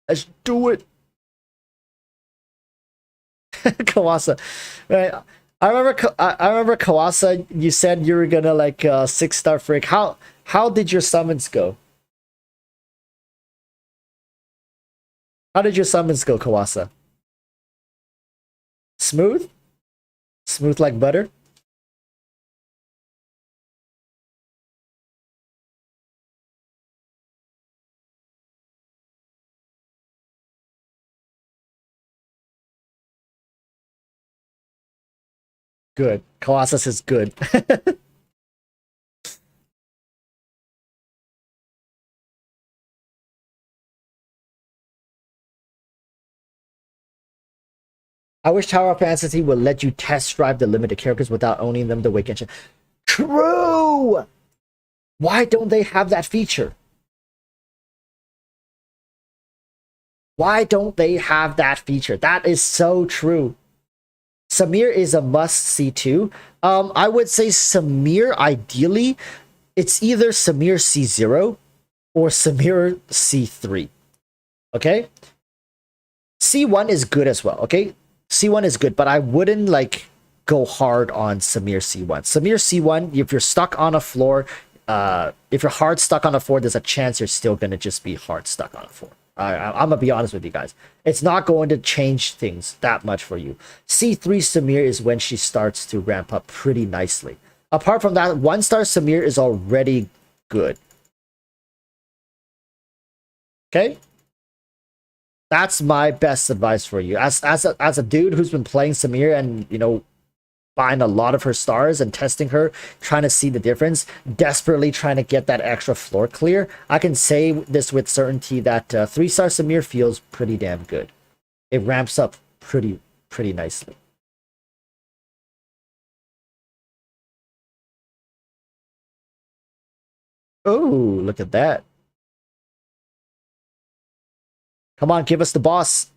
Let's do it. Kawasa, right? I remember Kawasa. You said you were gonna like 6-star Frigg. How did your summons go? How did your summons go, Kawasa? Smooth? Smooth like butter? Good. Kawasa says good. I wish Tower of Fantasy would let you test drive the limited characters without owning them the way Genshin. True! Why don't they have that feature? Why don't they have that feature? That is so true. Samir is a must-see too. I would say Samir, ideally, it's either Samir C0 or Samir C3. Okay? C1 is good as well, okay? C1 is good, but I wouldn't like go hard on Samir C1. Samir C1, if you're stuck on a floor, if you're hard stuck on a floor, there's a chance you're still gonna just be hard stuck on a floor. I'm gonna be honest with you guys. It's not going to change things that much for you. C3 Samir is when she starts to ramp up pretty nicely. Apart from that, 1-star Samir is already good. Okay? That's my best advice for you. As a dude who's been playing Samir and, you know, buying a lot of her stars and testing her, trying to see the difference, desperately trying to get that extra floor clear, I can say this with certainty that 3-star Samir feels pretty damn good. It ramps up pretty nicely. Oh, look at that. Come on, give us the boss.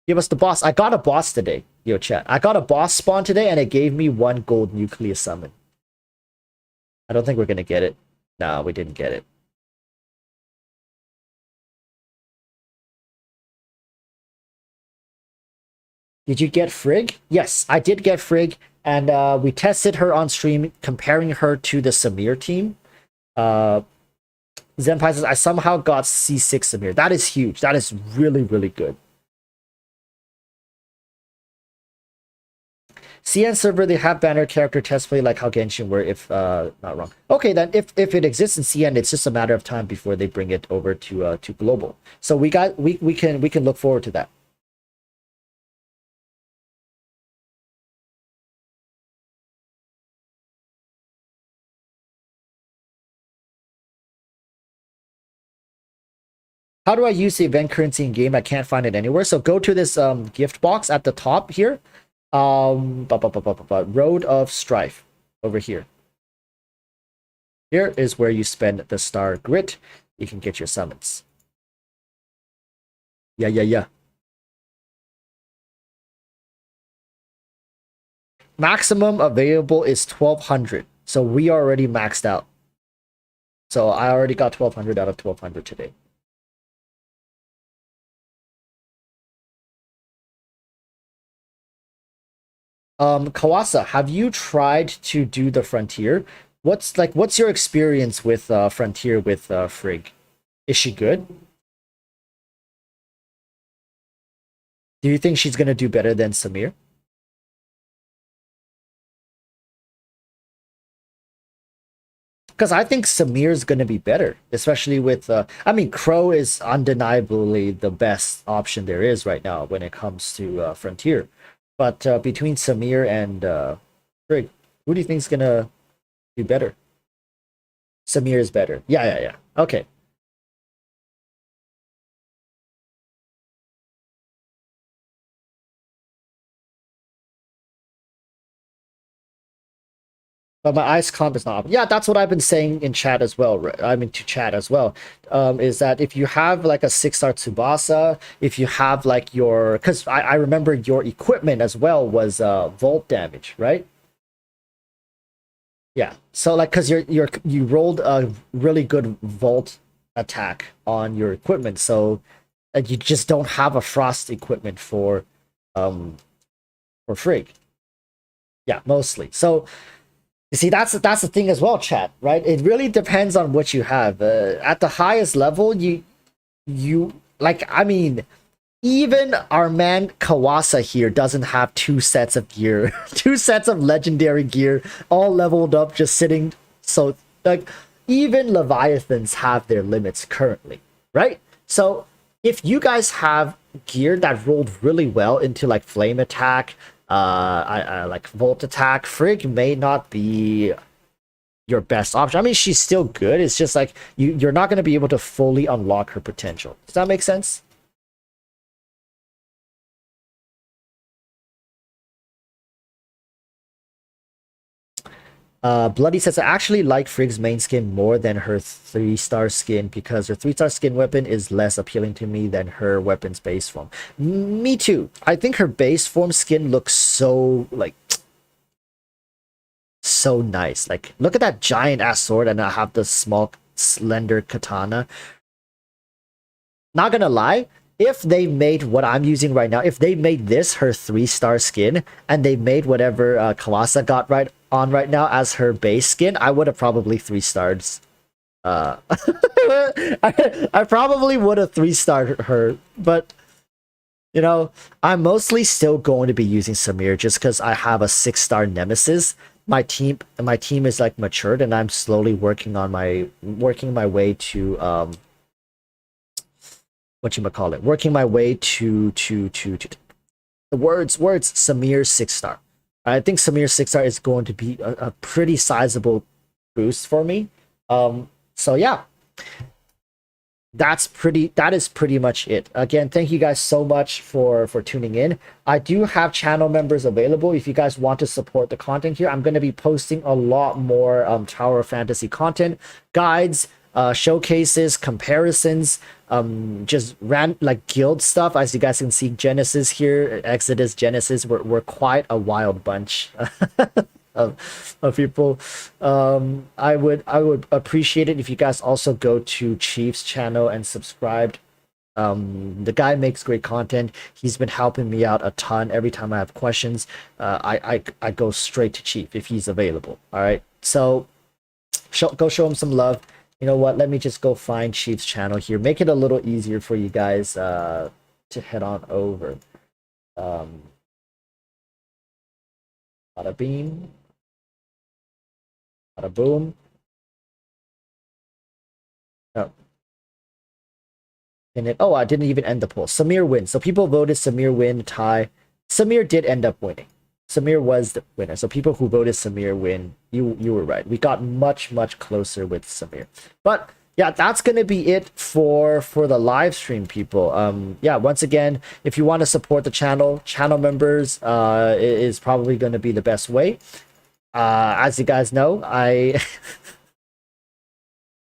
Give us the boss. I got a boss today. Yo, chat. I got a boss spawn today, and it gave me 1 gold nucleus summon. I don't think we're gonna get it. No, we didn't get it. Did you get Frigg? Yes, I did get Frigg, and we tested her on stream, comparing her to the Samir team. Zenpai says, I somehow got C6 Samir. That is huge. That is really, really good. CN server, they have banner character test play like how Genshin were, if not wrong. Okay, then if it exists in CN, it's just a matter of time before they bring it over to global. So we can look forward to that. How do I use the event currency in game? I can't find it anywhere. So go to this gift box at the top here. Road of Strife over here. Here is where you spend the star grit. You can get your summons. Yeah. Maximum available is 1200. So we are already maxed out. So I already got 1200 out of 1200 today. Kawasa, have you tried to do the Frontier? What's your experience with Frontier with Frigg? Is she good? Do you think she's gonna do better than Samir? Because I think Samir's going to be better, especially with. I mean, Crow is undeniably the best option there is right now when it comes to Frontier. But between Samir and Frigg, who do you think's going to do better? Samir is better. Yeah, yeah, yeah. Okay. But my ice comp is not. Yeah, that's what I've been saying in chat as well. I mean, to chat as well. Is that if you have like a 6-star Tsubasa, if you have like your, because I remember your equipment as well was volt damage, right? Yeah. So like, because you rolled a really good volt attack on your equipment, so you just don't have a frost equipment um for Frigg. Yeah, mostly. So you see, that's the thing as well, chat, right? It really depends on what you have. At the highest level, you like, I mean, even our man Kawasa here doesn't have 2 sets of gear, 2 sets of legendary gear, all leveled up, just sitting. So like, even Leviathans have their limits currently, right? So if you guys have gear that rolled really well into like flame attack, I like volt attack, Frigg may not be your best option. I mean, she's still good. It's just like you're not going to be able to fully unlock her potential. Does that make sense? Bloody says, I actually like Frigg's main skin more than her 3-star skin because her 3-star skin weapon is less appealing to me than her weapon's base form. Me too. I think her base form skin looks so, like, so nice. Like, look at that giant ass sword and I have the small, slender katana. Not gonna lie, if they made what I'm using right now, if they made this her 3-star skin and they made whatever Kawasa got right now as her base skin, I would have probably 3-starred. I probably would have 3-starred her, but you know, I'm mostly still going to be using Samir just because I have a 6-star nemesis. My team is like matured, and I'm slowly working my way to whatchamacallit, working my way to the words Samir's 6-star. I think Samir's 6-star is going to be a pretty sizable boost for me. So yeah, that is pretty much it. Again, thank you guys so much for tuning in. I do have channel members available if you guys want to support the content here. I'm going to be posting a lot more Tower of Fantasy content, guides, showcases, comparisons, just like guild stuff. As you guys can see, Genesis here, Exodus, Genesis, we're quite a wild bunch of people. I would appreciate it if you guys also go to Chief's channel and subscribe. The guy makes great content. He's been helping me out a ton. Every time I have questions, I go straight to Chief if he's available. All right, so go show him some love. You know what? Let me just go find Chief's channel here. Make it a little easier for you guys to head on over. Bada beam. Bada boom. Oh. Oh, I didn't even end the poll. Samir wins. So people voted Samir win, tie. Samir did end up winning. Samir was the winner. So people who voted Samir win, you were right. We got much closer with Samir. But yeah, that's gonna be it for the live stream, people. Yeah, once again, if you want to support the channel members is probably gonna be the best way. As you guys know, I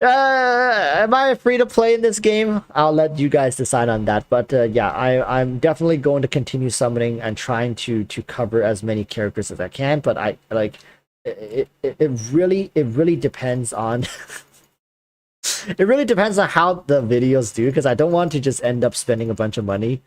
am I free to play in this game? I'll let you guys decide on that. But yeah, I'm definitely going to continue summoning and trying to cover as many characters as I can. But I like it really depends on it really depends on how the videos do, because I don't want to just end up spending a bunch of money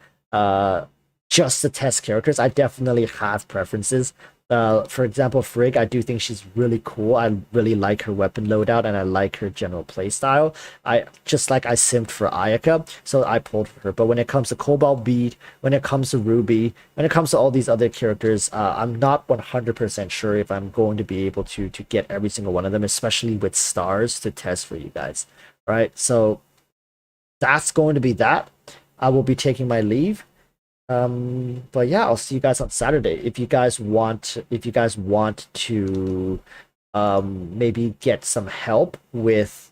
just to test characters. I definitely have preferences. For example, Frigg, I do think she's really cool. I really like her weapon loadout and I like her general playstyle. I just like I simped for Ayaka, so I pulled for her. But when it comes to Cobalt Bead, when it comes to Ruby, when it comes to all these other characters, I'm not 100% sure if I'm going to be able to get every single one of them, especially with stars to test for you guys. Right? So that's going to be that. I will be taking my leave. But yeah, I'll see you guys on Saturday. If you guys want to maybe get some help with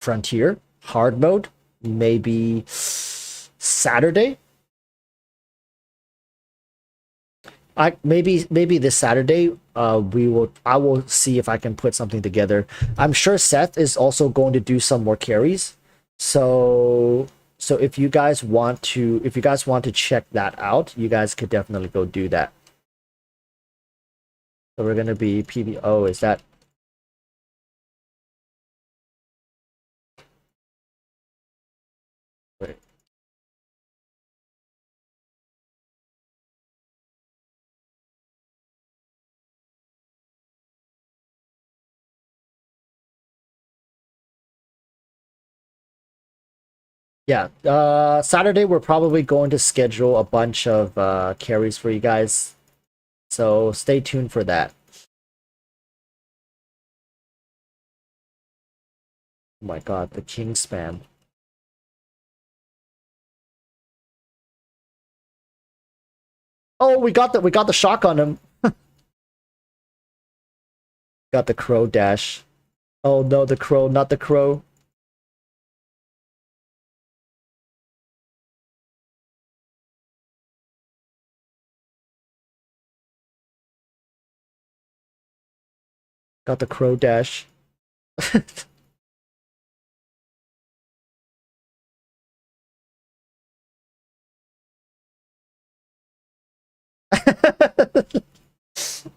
Frontier hard mode, maybe Saturday. Maybe this Saturday, I will see if I can put something together. I'm sure Seth is also going to do some more carries. So if you guys want to check that out, you guys could definitely go do that. So we're gonna be PB. Oh, is that? Wait. Yeah. Saturday we're probably going to schedule a bunch of carries for you guys. So stay tuned for that. Oh my god, the king spam. Oh, we got the shock on him. Got the crow dash. Oh no, the crow, not the crow. Got the crow dash.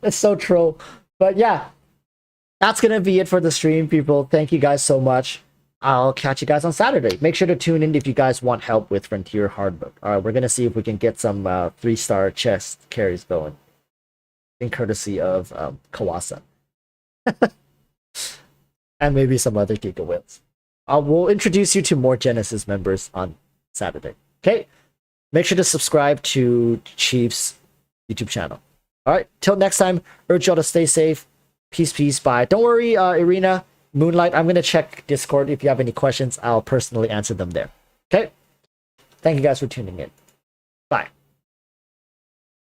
It's so troll. But yeah, that's gonna be it for the stream, people. Thank you guys so much. I'll catch you guys on Saturday. Make sure to tune in if you guys want help with Frontier hard mode. All right, we're gonna see if we can get some 3-star chest carries going, in courtesy of Kawasa, and maybe some other Giga Whales. We'll introduce you to more Genesis members on Saturday. Okay, make sure to subscribe to Chief's YouTube channel. All right, till next time, urge y'all to stay safe. Peace, peace, bye. Don't worry, Irina, Moonlight, I'm going to check Discord. If you have any questions, I'll personally answer them there. Okay? Thank you guys for tuning in. Bye.